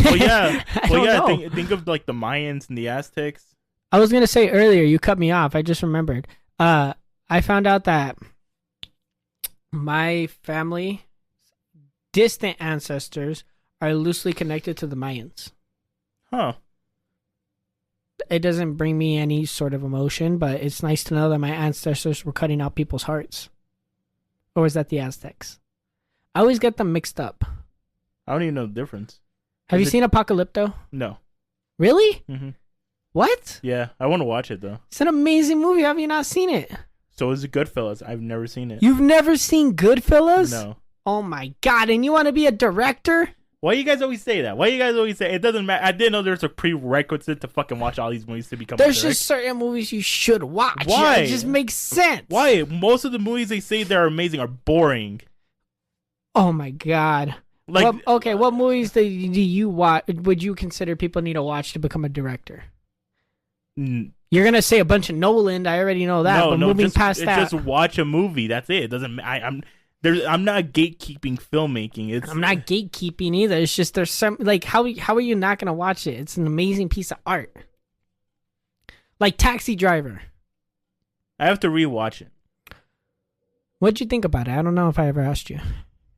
Speaker 8: Well, yeah.
Speaker 7: I don't know.
Speaker 8: Think of like the Mayans and the Aztecs.
Speaker 7: I was going to say earlier, you cut me off. I just remembered. I found out that my family, distant ancestors, are loosely connected to the Mayans.
Speaker 8: Huh.
Speaker 7: It doesn't bring me any sort of emotion, but it's nice to know that my ancestors were cutting out people's hearts. Or was that the Aztecs? I always get them mixed up.
Speaker 8: I don't even know the difference.
Speaker 7: Have you seen Apocalypto?
Speaker 8: No.
Speaker 7: Really?
Speaker 8: Mm-hmm.
Speaker 7: What?
Speaker 8: Yeah, I want to watch it though.
Speaker 7: It's an amazing movie. How have you not seen it?
Speaker 8: So is it Goodfellas? I've never seen it.
Speaker 7: You've never seen Goodfellas?
Speaker 8: No.
Speaker 7: Oh my god, and you want to be a director?
Speaker 8: Why you guys always say that? Why you guys always say it doesn't matter? I didn't know there's a prerequisite to fucking watch all these movies to become
Speaker 7: There's
Speaker 8: a director.
Speaker 7: just certain movies you should watch.
Speaker 8: Why?
Speaker 7: It just makes sense.
Speaker 8: Why? Most of the movies they say they're amazing are boring.
Speaker 7: Oh my god.
Speaker 8: Like,
Speaker 7: what movies do you watch? Would you consider people need to watch to become a director? You're gonna say a bunch of Nolan. I already know that.
Speaker 8: No,
Speaker 7: but moving past that,
Speaker 8: just watch a movie. That's it. It doesn't. I'm not gatekeeping filmmaking.
Speaker 7: I'm not gatekeeping either. It's just there's some like how are you not gonna watch it? It's an amazing piece of art. Like Taxi Driver.
Speaker 8: I have to rewatch it.
Speaker 7: What'd you think about it? I don't know if I ever asked you.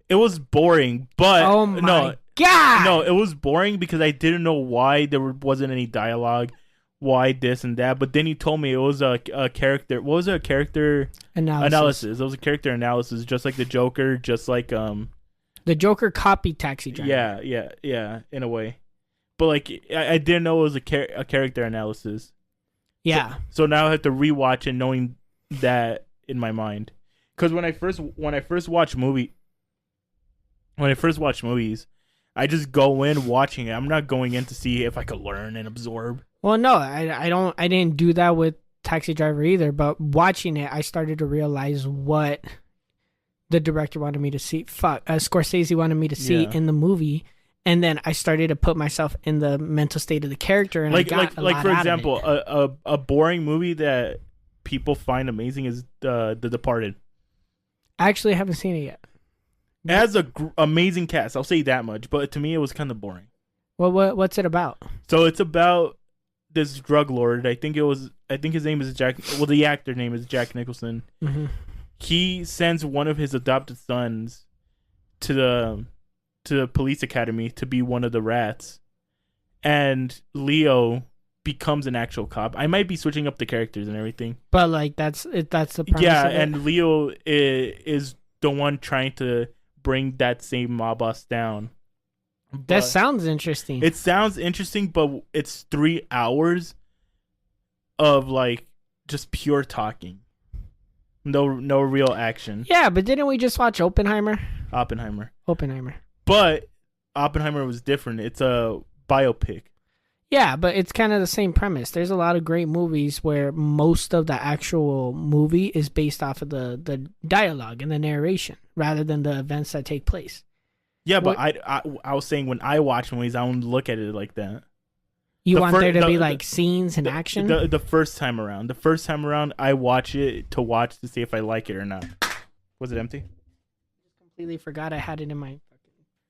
Speaker 8: It was boring, but
Speaker 7: oh my god,
Speaker 8: no, it was boring because I didn't know why there wasn't any dialogue, why this and that. But then he told me it was a character. What was it? A character analysis. It was a character analysis, just like the Joker, just like
Speaker 7: the Joker copied Taxi Driver.
Speaker 8: Yeah, in a way. But like I didn't know it was a character analysis.
Speaker 7: Yeah.
Speaker 8: So now I have to rewatch it, knowing that in my mind. Because when I first watch movies, I just go in watching it. I'm not going in to see if I could learn and absorb.
Speaker 7: Well, no, I didn't do that with Taxi Driver either. But watching it, I started to realize what the director wanted me to see. Scorsese wanted me to see in the movie, and then I started to put myself in the mental state of the character. And
Speaker 8: like for example, a boring movie that people find amazing is The Departed.
Speaker 7: I actually haven't seen it yet.
Speaker 8: It has a amazing cast. I'll say that much. But to me, it was kind of boring.
Speaker 7: Well, what's it about?
Speaker 8: So it's about this drug lord. I think his name is Jack. Well, the actor name is Jack Nicholson.
Speaker 7: Mm-hmm.
Speaker 8: He sends one of his adopted sons to the police academy to be one of the rats, and Leo becomes an actual cop. I might be switching up the characters and everything,
Speaker 7: but like that's the premise.
Speaker 8: Yeah,
Speaker 7: of it.
Speaker 8: and Leo is the one trying to bring that same mob boss down.
Speaker 7: That sounds interesting.
Speaker 8: It sounds interesting, but it's 3 hours of like just pure talking. No real action.
Speaker 7: Yeah, but didn't we just watch Oppenheimer?
Speaker 8: Oppenheimer.
Speaker 7: But
Speaker 8: Oppenheimer was different. It's a biopic.
Speaker 7: Yeah, but it's kind of the same premise. There's a lot of great movies where most of the actual movie is based off of the dialogue and the narration rather than the events that take place.
Speaker 8: Yeah, but I was saying when I watch movies, I don't look at it like that.
Speaker 7: You want there to be like scenes and action?
Speaker 8: The first time around. I watch it to see if I like it or not. Was it empty?
Speaker 7: Completely forgot I had it in my...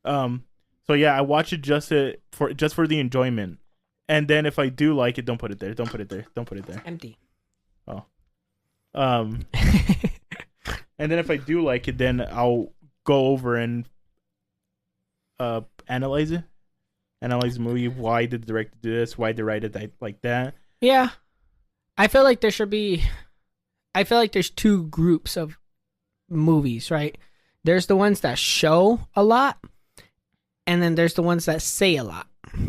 Speaker 8: So yeah, I watch it just for the enjoyment. And then if I do like it, don't put it there. Don't put it there.
Speaker 7: Empty.
Speaker 8: Oh. And then if I do like it, then I'll go over and analyze it. Analyze the movie. Why did the director do this? Why did they write it like that?
Speaker 7: Yeah. I feel like there's two groups of movies, right? There's the ones that show a lot, and then there's the ones that say a lot.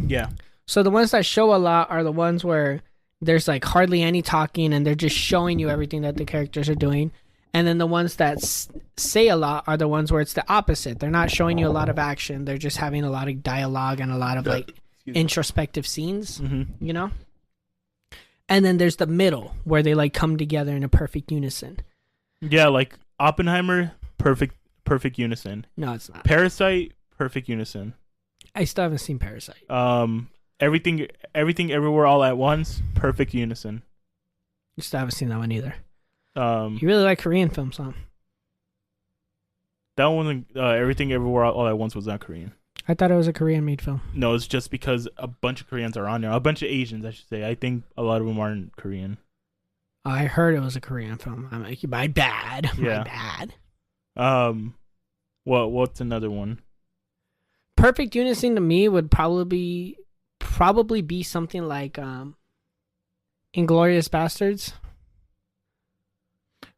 Speaker 8: Yeah.
Speaker 7: So the ones that show a lot are the ones where there's like hardly any talking and they're just showing you everything that the characters are doing. And then the ones that say a lot are the ones where it's the opposite. They're not showing you a lot of action. They're just having a lot of dialogue and a lot of like introspective scees, you know? And then there's the middle where they like come together in a perfect unison.
Speaker 8: Yeah, like Oppenheimer, perfect unison.
Speaker 7: No, it's not.
Speaker 8: Parasite, perfect unison.
Speaker 7: I still haven't seen Parasite.
Speaker 8: Everything Everywhere All at Once, perfect unison.
Speaker 7: You still haven't seen that one either. You really like Korean films, huh?
Speaker 8: That one, Everything Everywhere All at Once was not Korean.
Speaker 7: I thought it was a Korean-made film.
Speaker 8: No, it's just because a bunch of Koreans are on there. A bunch of Asians, I should say. I think a lot of them aren't Korean.
Speaker 7: I heard it was a Korean film. I'm like, my bad.
Speaker 8: Yeah.
Speaker 7: My bad.
Speaker 8: What's another one?
Speaker 7: Perfect unison to me would probably be something like Inglourious Bastards.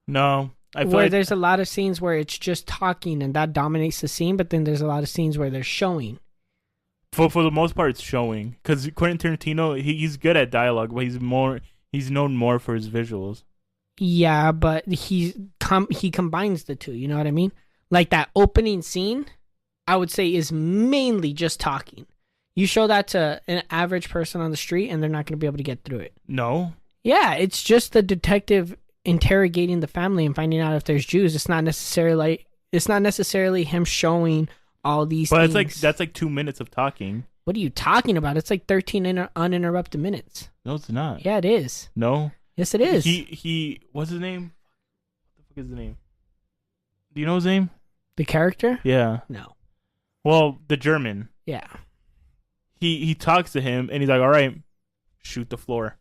Speaker 8: No, I feel
Speaker 7: where
Speaker 8: like
Speaker 7: there's a lot of scenes where it's just talking and that dominates the scene, but then there's a lot of scenes where they're showing.
Speaker 8: For the most part, it's showing because Quentin Tarantino he's good at dialogue, but he's known more for his visuals.
Speaker 7: Yeah, but he combines the two. You know what I mean? Like that opening scene, I would say is mainly just talking. You show that to an average person on the street, and they're not going to be able to get through it.
Speaker 8: No.
Speaker 7: Yeah, it's just the detective interrogating the family and finding out if there's Jews. It's not necessarily him showing all these things.
Speaker 8: But that's like 2 minutes of talking.
Speaker 7: What are you talking about? It's like 13 uninterrupted minutes.
Speaker 8: No, it's not.
Speaker 7: Yeah, it is.
Speaker 8: No.
Speaker 7: Yes, it is.
Speaker 8: He what's his name? What the fuck is his name? Do you know his name?
Speaker 7: The character?
Speaker 8: Yeah.
Speaker 7: No.
Speaker 8: Well, the German.
Speaker 7: Yeah.
Speaker 8: He talks to him and he's like, all right, shoot the floor.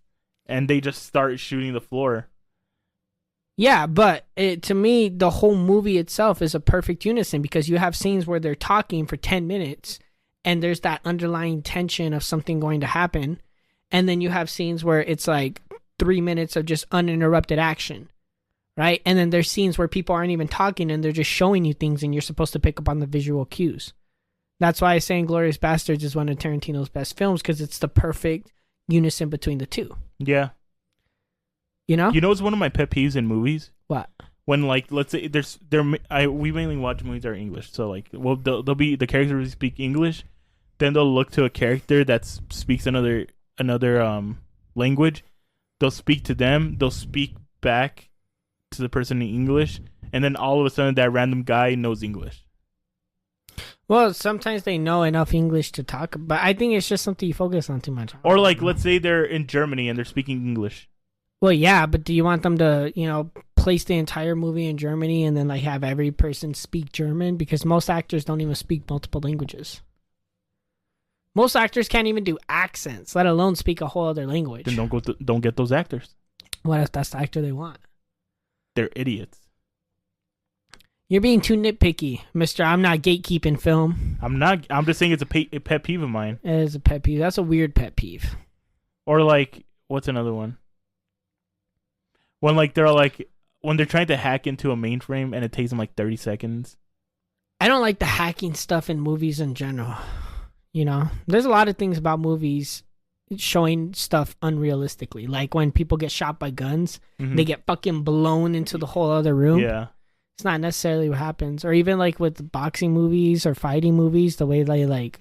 Speaker 8: And they just start shooting the floor.
Speaker 7: Yeah, but to me, the whole movie itself is a perfect unison because you have scenes where they're talking for 10 minutes and there's that underlying tension of something going to happen. And then you have scenes where it's like 3 minutes of just uninterrupted action, right? And then there's scenes where people aren't even talking and they're just showing you things and you're supposed to pick up on the visual cues. That's why I say Inglourious Bastards is one of Tarantino's best films because it's the perfect unison between the two.
Speaker 8: Yeah.
Speaker 7: You know?
Speaker 8: You know what's one of my pet peeves in movies?
Speaker 7: What?
Speaker 8: When like let's say we mainly watch movies that are English, so like they'll be the characters speak English, then they'll look to a character that speaks another language. They'll speak to them. They'll speak back to the person in English, and then all of a sudden that random guy knows English.
Speaker 7: Well, sometimes they know enough English to talk, but I think it's just something you focus on too much.
Speaker 8: Or like let's say they're in Germany and they're speaking English.
Speaker 7: Well, yeah, but do you want them to, place the entire movie in Germany and then like have every person speak German? Because most actors don't even speak multiple languages. Most actors can't even do accents, let alone speak a whole other language.
Speaker 8: Then don't get those actors.
Speaker 7: What if that's the actor they want?
Speaker 8: They're idiots.
Speaker 7: You're being too nitpicky, mister. I'm not gatekeeping film.
Speaker 8: I'm not. I'm just saying it's a pet peeve of mine.
Speaker 7: It is a pet peeve. That's a weird pet peeve.
Speaker 8: Or like, what's another one? When they're trying to hack into a mainframe and it takes them like 30 seconds.
Speaker 7: I don't like the hacking stuff in movies in general. There's a lot of things about movies. showing stuff unrealistically. Like when people get shot by guns, they get fucking blown into the whole other room.
Speaker 8: Yeah.
Speaker 7: It's not necessarily what happens. Or even like with boxing movies or fighting movies, the way they like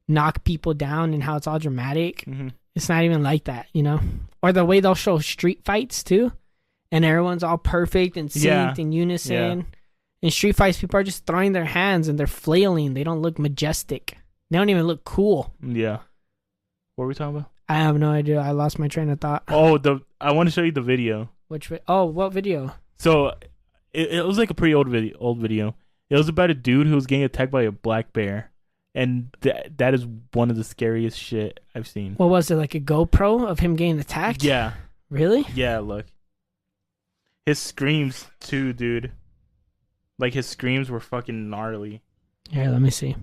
Speaker 7: knock people down and how it's all dramatic. It's not even like that, you know? Or the way they'll show street fights too. And everyone's all perfect and synced in unison.
Speaker 8: Yeah.
Speaker 7: In street fights, people are just throwing their hands and they're flailing. They don't look majestic. They don't even look cool.
Speaker 8: Yeah. What were we talking about?
Speaker 7: I have no idea. I lost my train of thought.
Speaker 8: Oh, I want to show you the video.
Speaker 7: What video?
Speaker 8: So it was like a pretty old video. It was about a dude who was getting attacked by a black bear. And that is one of the scariest shit I've seen.
Speaker 7: What was it, like a GoPro of him getting attacked?
Speaker 8: Yeah.
Speaker 7: Really?
Speaker 8: Yeah, look. His screams too, dude. Like his screams were fucking gnarly.
Speaker 7: Here, let me see.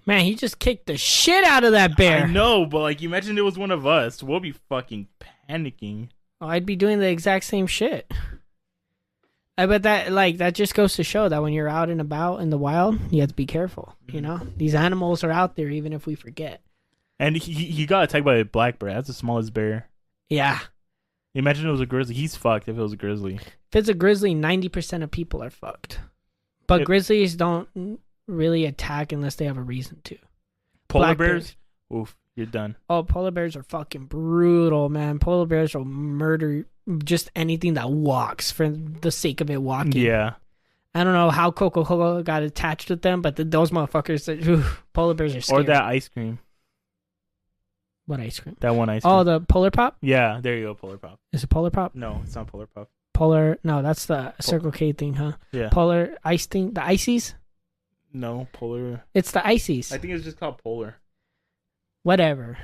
Speaker 7: Man, he just kicked the shit out of that bear.
Speaker 8: I know, but like, imagine it was one of us. We'll be fucking panicking.
Speaker 7: Oh, I'd be doing the exact same shit. I bet that just goes to show that when you're out and about in the wild, you have to be careful. You know, these animals are out there, even if we forget.
Speaker 8: And he got attacked by a black bear. That's the smallest bear.
Speaker 7: Yeah.
Speaker 8: Imagine it was a grizzly. He's fucked if it was a grizzly.
Speaker 7: If it's a grizzly, 90% of people are fucked. But grizzlies don't really attack unless they have a reason to.
Speaker 8: Polar
Speaker 7: Black
Speaker 8: bears? Oof, you're done.
Speaker 7: Oh, polar bears are fucking brutal, man. Polar bears will murder just anything that walks for the sake of it walking.
Speaker 8: Yeah.
Speaker 7: I don't know how Coca-Cola got attached with them, but those motherfuckers, polar bears are scary.
Speaker 8: Or that ice cream.
Speaker 7: What ice cream?
Speaker 8: That one ice cream.
Speaker 7: Oh, the Polar Pop?
Speaker 8: Yeah, there you go, Polar Pop.
Speaker 7: Is it Polar Pop?
Speaker 8: No, it's not Polar Pop.
Speaker 7: No, that's the Circle K thing, huh?
Speaker 8: Yeah.
Speaker 7: Polar ice thing, the ices?
Speaker 8: No, Polar.
Speaker 7: It's the ices.
Speaker 8: I think it's just called Polar.
Speaker 7: Whatever.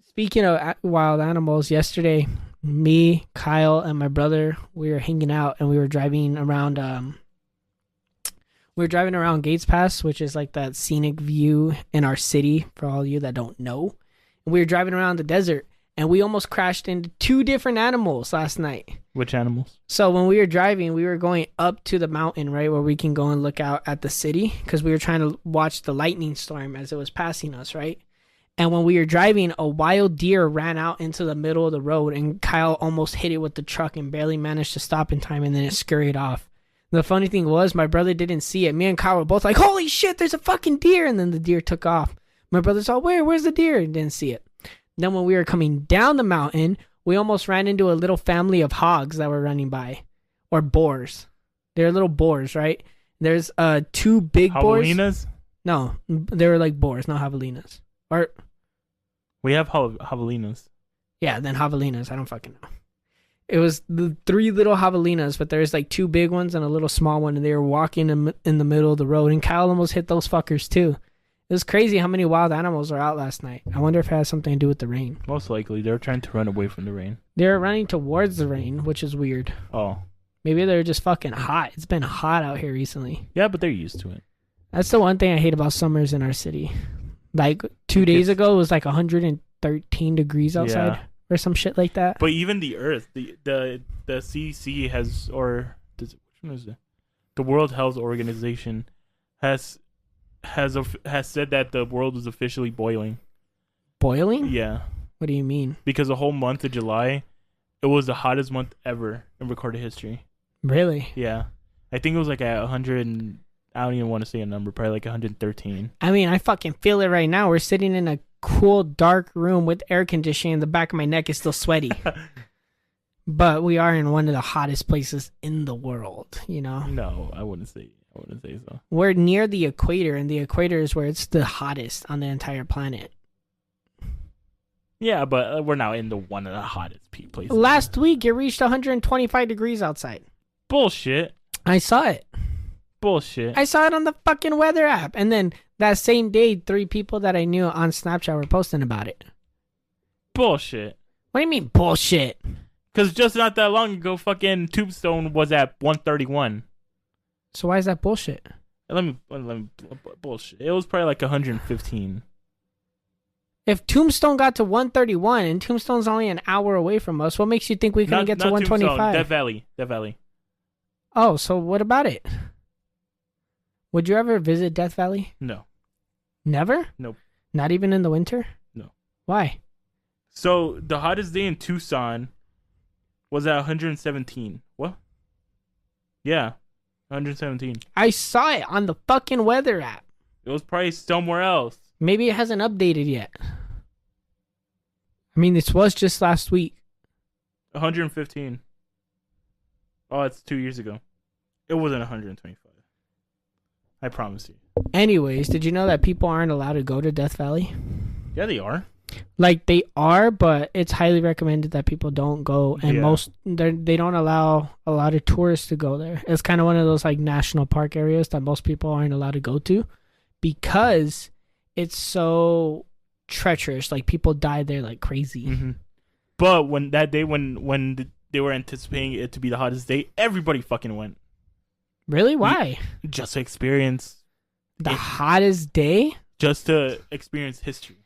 Speaker 7: Speaking of wild animals, yesterday, me, Kyle, and my brother, we were hanging out and we were driving around. We were driving around Gates Pass, which is like that scenic view in our city. For all of you that don't know, and we were driving around the desert, and we almost crashed into 2 different animals last night.
Speaker 8: Which animals?
Speaker 7: So when we were driving, we were going up to the mountain, right, where we can go and look out at the city, because we were trying to watch the lightning storm as it was passing us, right? And when we were driving, a wild deer ran out into the middle of the road, and Kyle almost hit it with the truck and barely managed to stop in time, and then it scurried off. The funny thing was, my brother didn't see it. Me and Kyle were both like, holy shit, there's a fucking deer, and then the deer took off. My brother's all, where's the deer? And didn't see it. Then when we were coming down the mountain, we almost ran into a little family of hogs that were running by. Or boars. They're little boars, right? There's 2 big boars.
Speaker 8: Javelinas?
Speaker 7: No, they were like boars, not javelinas. Or
Speaker 8: we have javelinas.
Speaker 7: yeah, then javelinas. I don't fucking know. It was the 3 little javelinas, but there's like 2 big ones and a little small one, and they were walking in the middle of the road, and Kyle almost hit those fuckers too. It was crazy how many wild animals are out last night. I wonder if it has something to do with the rain.
Speaker 8: Most likely. They're trying to run away from the rain.
Speaker 7: They're running towards the rain, which is weird.
Speaker 8: Oh.
Speaker 7: Maybe they're just fucking hot. It's been hot out here recently.
Speaker 8: Yeah, but they're used to it.
Speaker 7: That's the one thing I hate about summers in our city. Like 2 days ago, it was like 113 degrees outside.
Speaker 8: Yeah.
Speaker 7: Or some shit like that.
Speaker 8: But even the Earth, the CDC has, or which one is it? The World Health Organization has said that the world is officially boiling.
Speaker 7: Boiling?
Speaker 8: Yeah.
Speaker 7: What do you mean?
Speaker 8: Because the whole month of July, it was the hottest month ever in recorded history.
Speaker 7: Really?
Speaker 8: Yeah. I think it was like at 100 and I don't even want to say a number, probably like 113.
Speaker 7: I mean, I fucking feel it right now. We're sitting in a cool, dark room with air conditioning. The back of my neck is still sweaty. But we are in one of the hottest places in the world, you know?
Speaker 8: No, I wouldn't say so.
Speaker 7: We're near the equator, and the equator is where it's the hottest on the entire planet.
Speaker 8: Yeah, but we're now in one of the hottest places.
Speaker 7: Last week, it reached 125 degrees outside.
Speaker 8: Bullshit.
Speaker 7: I saw it.
Speaker 8: Bullshit.
Speaker 7: I saw it on the fucking weather app. And then that same day, 3 people that I knew on Snapchat were posting about it.
Speaker 8: bullshit.
Speaker 7: What do you mean bullshit?
Speaker 8: Because just not that long ago, fucking Tombstone was at 131.
Speaker 7: So why is that bullshit?
Speaker 8: Let me bullshit. It was probably like 115.
Speaker 7: If Tombstone got to 131 and Tombstone's only an hour away from us, what makes you think we couldn't get to 125?
Speaker 8: Death Valley.
Speaker 7: Oh, so what about it? Would you ever visit Death Valley?
Speaker 8: No.
Speaker 7: Never?
Speaker 8: Nope.
Speaker 7: Not even in the winter?
Speaker 8: No.
Speaker 7: Why?
Speaker 8: So the hottest day in Tucson was at 117. What? Yeah, 117.
Speaker 7: I saw it on the fucking weather app.
Speaker 8: It was probably somewhere else.
Speaker 7: Maybe it hasn't updated yet. I mean, this was just last week.
Speaker 8: 115. Oh, it's 2 years ago. It wasn't 125. I promise you.
Speaker 7: Anyways, did you know that people aren't allowed to go to Death Valley?
Speaker 8: Yeah, they are.
Speaker 7: Like, they are, but it's highly recommended that people don't go. And they don't allow a lot of tourists to go there. It's kind of one of those, like, national park areas that most people aren't allowed to go to because it's so treacherous. Like, people die there like crazy.
Speaker 8: Mm-hmm. But when that day, when they were anticipating it to be the hottest day, everybody fucking went.
Speaker 7: Really? Why?
Speaker 8: Just to experience
Speaker 7: the hottest day?
Speaker 8: Just to experience history.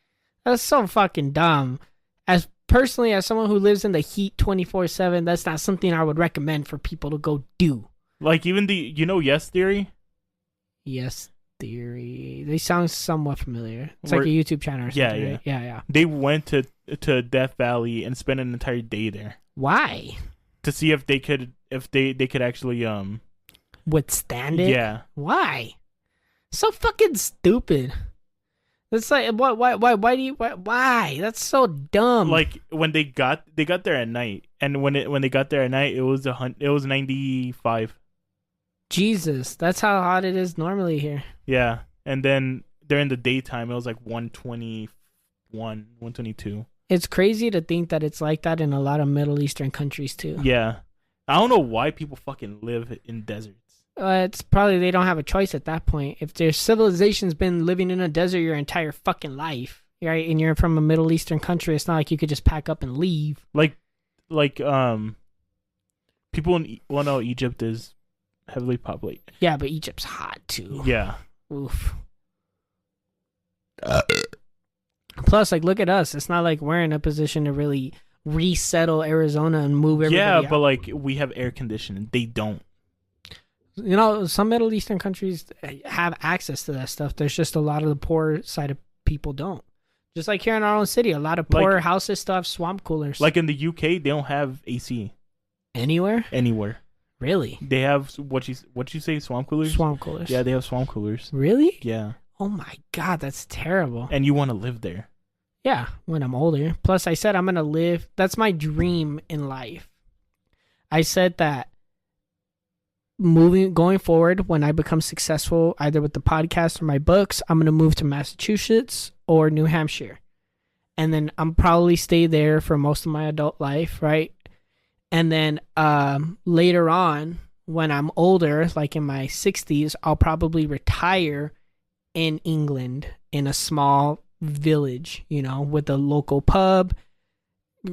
Speaker 7: That's so fucking dumb. As personally, as someone who lives in the heat 24/7, that's not something I would recommend for people to go do.
Speaker 8: Like even Yes Theory?
Speaker 7: Yes Theory. They sound somewhat familiar. It's like a YouTube channel or something. Right? Yeah.
Speaker 8: They went to Death Valley and spent an entire day there.
Speaker 7: Why?
Speaker 8: To see if they could actually
Speaker 7: withstand it?
Speaker 8: Yeah.
Speaker 7: Why? So fucking stupid. It's like why? That's so dumb.
Speaker 8: Like when they got there at night, and when they got there at night, it was 95.
Speaker 7: Jesus, that's how hot it is normally here.
Speaker 8: Yeah, and then during the daytime, it was like 121, 122.
Speaker 7: It's crazy to think that it's like that in a lot of Middle Eastern countries too.
Speaker 8: Yeah, I don't know why people fucking live in deserts.
Speaker 7: It's probably they don't have a choice at that point. If their civilization's been living in a desert your entire fucking life, right, and you're from a Middle Eastern country, it's not like you could just pack up and leave.
Speaker 8: Like people no, Egypt is heavily populated.
Speaker 7: Yeah, but Egypt's hot too.
Speaker 8: Yeah.
Speaker 7: Oof. Plus, like, look at us. It's not like we're in a position to really resettle Arizona and move everybody out.
Speaker 8: But like we have air conditioning. They don't.
Speaker 7: You know, some Middle Eastern countries have access to that stuff. There's just a lot of the poor side of people don't. Just like here in our own city, a lot of poorer houses still have swamp coolers.
Speaker 8: Like in the UK, they don't have AC.
Speaker 7: Anywhere? Really?
Speaker 8: They have what you say, swamp coolers?
Speaker 7: Swamp coolers.
Speaker 8: Yeah, they have swamp coolers.
Speaker 7: Really?
Speaker 8: Yeah.
Speaker 7: Oh my God, that's terrible.
Speaker 8: And you want to live there?
Speaker 7: Yeah, when I'm older. Plus, I said I'm gonna live. That's my dream in life. I said that going forward, when I become successful, either with the podcast or my books, I'm going to move to Massachusetts or New Hampshire. And then I'm probably stay there for most of my adult life, right? And then later on, when I'm older, like in my 60s, I'll probably retire in England in a small village, with a local pub,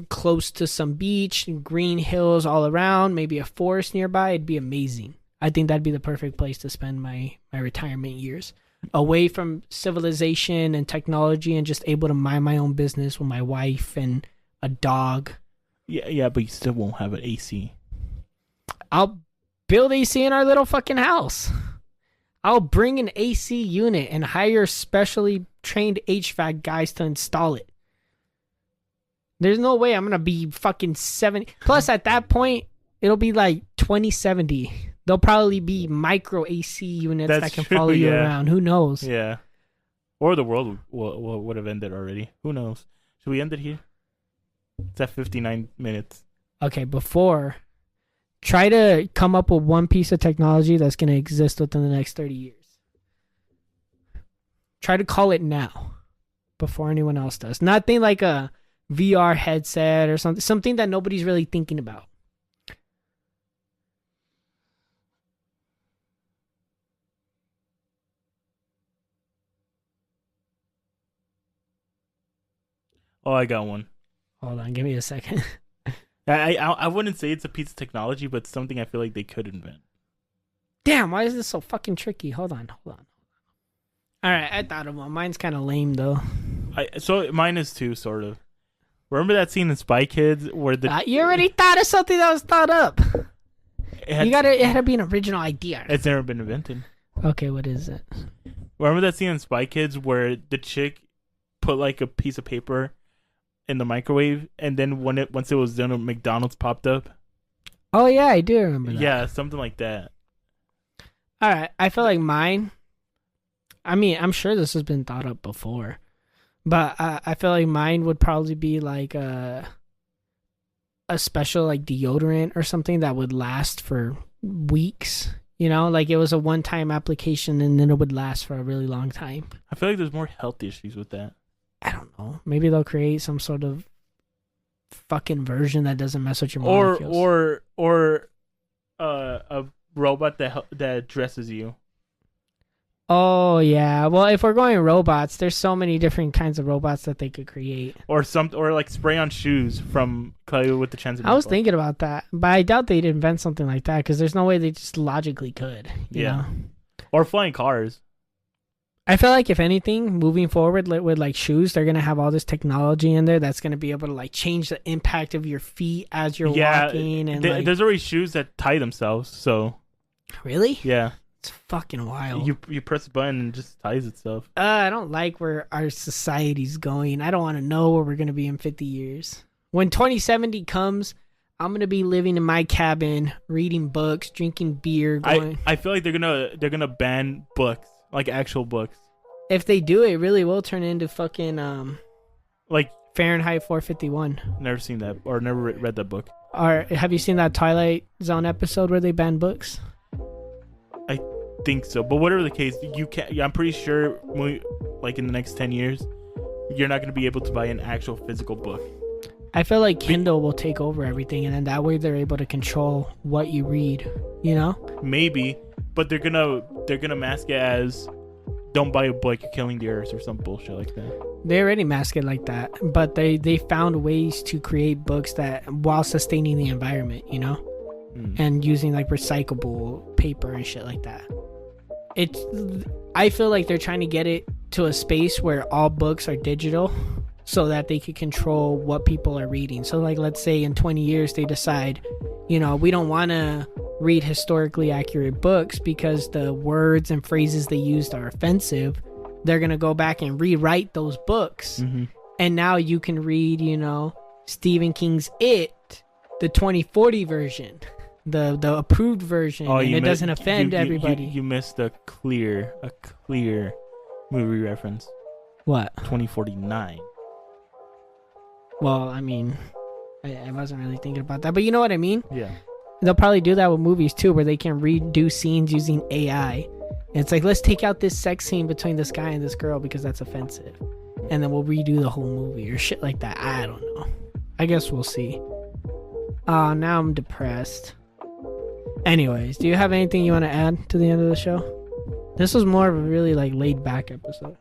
Speaker 7: close to some beach, green hills all around, maybe a forest nearby. It'd be amazing. I think that'd be the perfect place to spend my retirement years, away from civilization and technology, and just able to mind my own business with my wife and a dog.
Speaker 8: Yeah, but you still won't have an AC.
Speaker 7: I'll build AC in our little fucking house. I'll bring an AC unit and hire specially trained HVAC guys to install it. There's no way I'm going to be fucking 70. Plus, at that point, it'll be like 2070. There'll probably be micro AC units that can follow you around. Who knows?
Speaker 8: Yeah. Or the world would have ended already. Who knows? Should we end it here? It's at 59 minutes.
Speaker 7: Okay, try to come up with one piece of technology that's going to exist within the next 30 years. Try to call it now before anyone else does. Nothing like a VR headset or something that nobody's really thinking about.
Speaker 8: Oh, I got one.
Speaker 7: Hold on, give me a second.
Speaker 8: I wouldn't say it's a piece of technology, but it's something I feel like they could invent.
Speaker 7: Damn, why is this so fucking tricky? Hold on. All right, I thought of one. Mine's kind of lame though.
Speaker 8: So mine is too, sort of. Remember that scene in Spy Kids where
Speaker 7: you already thought of something that was thought up.
Speaker 8: it had
Speaker 7: to be an original idea.
Speaker 8: It's never been invented.
Speaker 7: Okay, what is it?
Speaker 8: Remember that scene in Spy Kids where the chick put like a piece of paper in the microwave, and then once it was done, McDonald's popped up?
Speaker 7: Oh yeah, I do remember that.
Speaker 8: Yeah, something like that.
Speaker 7: All right, I feel like mine. I mean, I'm sure this has been thought up before, but I feel like mine would probably be like a special like deodorant or something that would last for weeks. You know, like it was a one-time application and then it would last for a really long time.
Speaker 8: I feel like there's more health issues with that.
Speaker 7: I don't know. Maybe they'll create some sort of fucking version that doesn't mess with your molecules.
Speaker 8: Or a robot that dresses you.
Speaker 7: Oh yeah. Well, if we're going robots, there's so many different kinds of robots that they could create.
Speaker 8: Or like spray on shoes from Clay with the chance of
Speaker 7: I was thinking about that, but I doubt they'd invent something like that because there's no way they just logically could. You know?
Speaker 8: Or flying cars.
Speaker 7: I feel like if anything, moving forward with like shoes, they're gonna have all this technology in there that's gonna be able to like change the impact of your feet as you're walking. And
Speaker 8: there's already shoes that tie themselves. So
Speaker 7: really,
Speaker 8: yeah,
Speaker 7: it's fucking wild.
Speaker 8: You press a button and it just ties itself.
Speaker 7: I don't like where our society's going. I don't want to know where we're gonna be in 50 years. When 2070 comes, I'm gonna be living in my cabin, reading books, drinking beer.
Speaker 8: I feel like they're gonna ban books. Like actual books.
Speaker 7: If they do, it really will turn into fucking
Speaker 8: like
Speaker 7: Fahrenheit 451.
Speaker 8: Never seen that or never read that book.
Speaker 7: Or have you seen that Twilight Zone episode where they ban books?
Speaker 8: I think so, but whatever the case, you can. I'm pretty sure, like in the next 10 years, you're not going to be able to buy an actual physical book.
Speaker 7: I feel like Kindle will take over everything, and then that way they're able to control what you read. You know?
Speaker 8: Maybe. But they're gonna mask it as don't buy a book, you're killing the earth or some bullshit like that.
Speaker 7: They already mask it like that, but they found ways to create books that while sustaining the environment, you know, and using like recyclable paper and shit like that. I feel like they're trying to get it to a space where all books are digital so that they could control what people are reading. So like, let's say in 20 years they decide, you know, we don't want to read historically accurate books because the words and phrases they used are offensive. They're going to go back and rewrite those books. Mm-hmm. And now you can read, you know, Stephen King's It, the 2040 version, the approved version, and it doesn't offend everybody.
Speaker 8: You missed a clear movie reference.
Speaker 7: What?
Speaker 8: 2049.
Speaker 7: Well, I mean, I wasn't really thinking about that, but you know what I mean?
Speaker 8: Yeah.
Speaker 7: They'll probably do that with movies too, where they can redo scenes using AI. And it's like, let's take out this sex scene between this guy and this girl because that's offensive. And then we'll redo the whole movie or shit like that. I don't know. I guess we'll see. Now I'm depressed. Anyways, do you have anything you want to add to the end of the show? This was more of a really like laid back episode.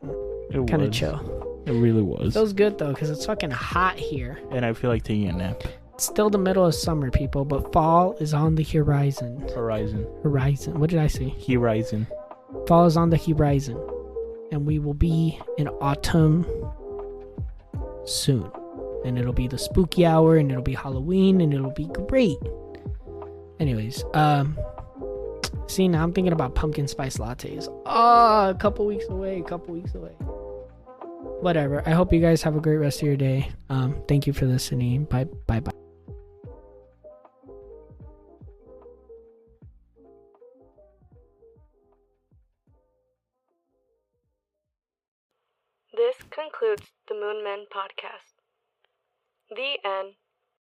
Speaker 7: Kind of chill.
Speaker 8: It really was.
Speaker 7: It feels good though, because it's fucking hot here.
Speaker 8: And I feel like taking a nap.
Speaker 7: It's still the middle of summer, people, but fall is on the horizon. Horizon. What did I say?
Speaker 8: Horizon.
Speaker 7: Fall is on the horizon. And we will be in autumn soon. And it'll be the spooky hour, and it'll be Halloween, and it'll be great. Anyways, see, now I'm thinking about pumpkin spice lattes. A couple weeks away. Whatever. I hope you guys have a great rest of your day. Thank you for listening. Bye.
Speaker 2: This concludes the Moon Men podcast. The end.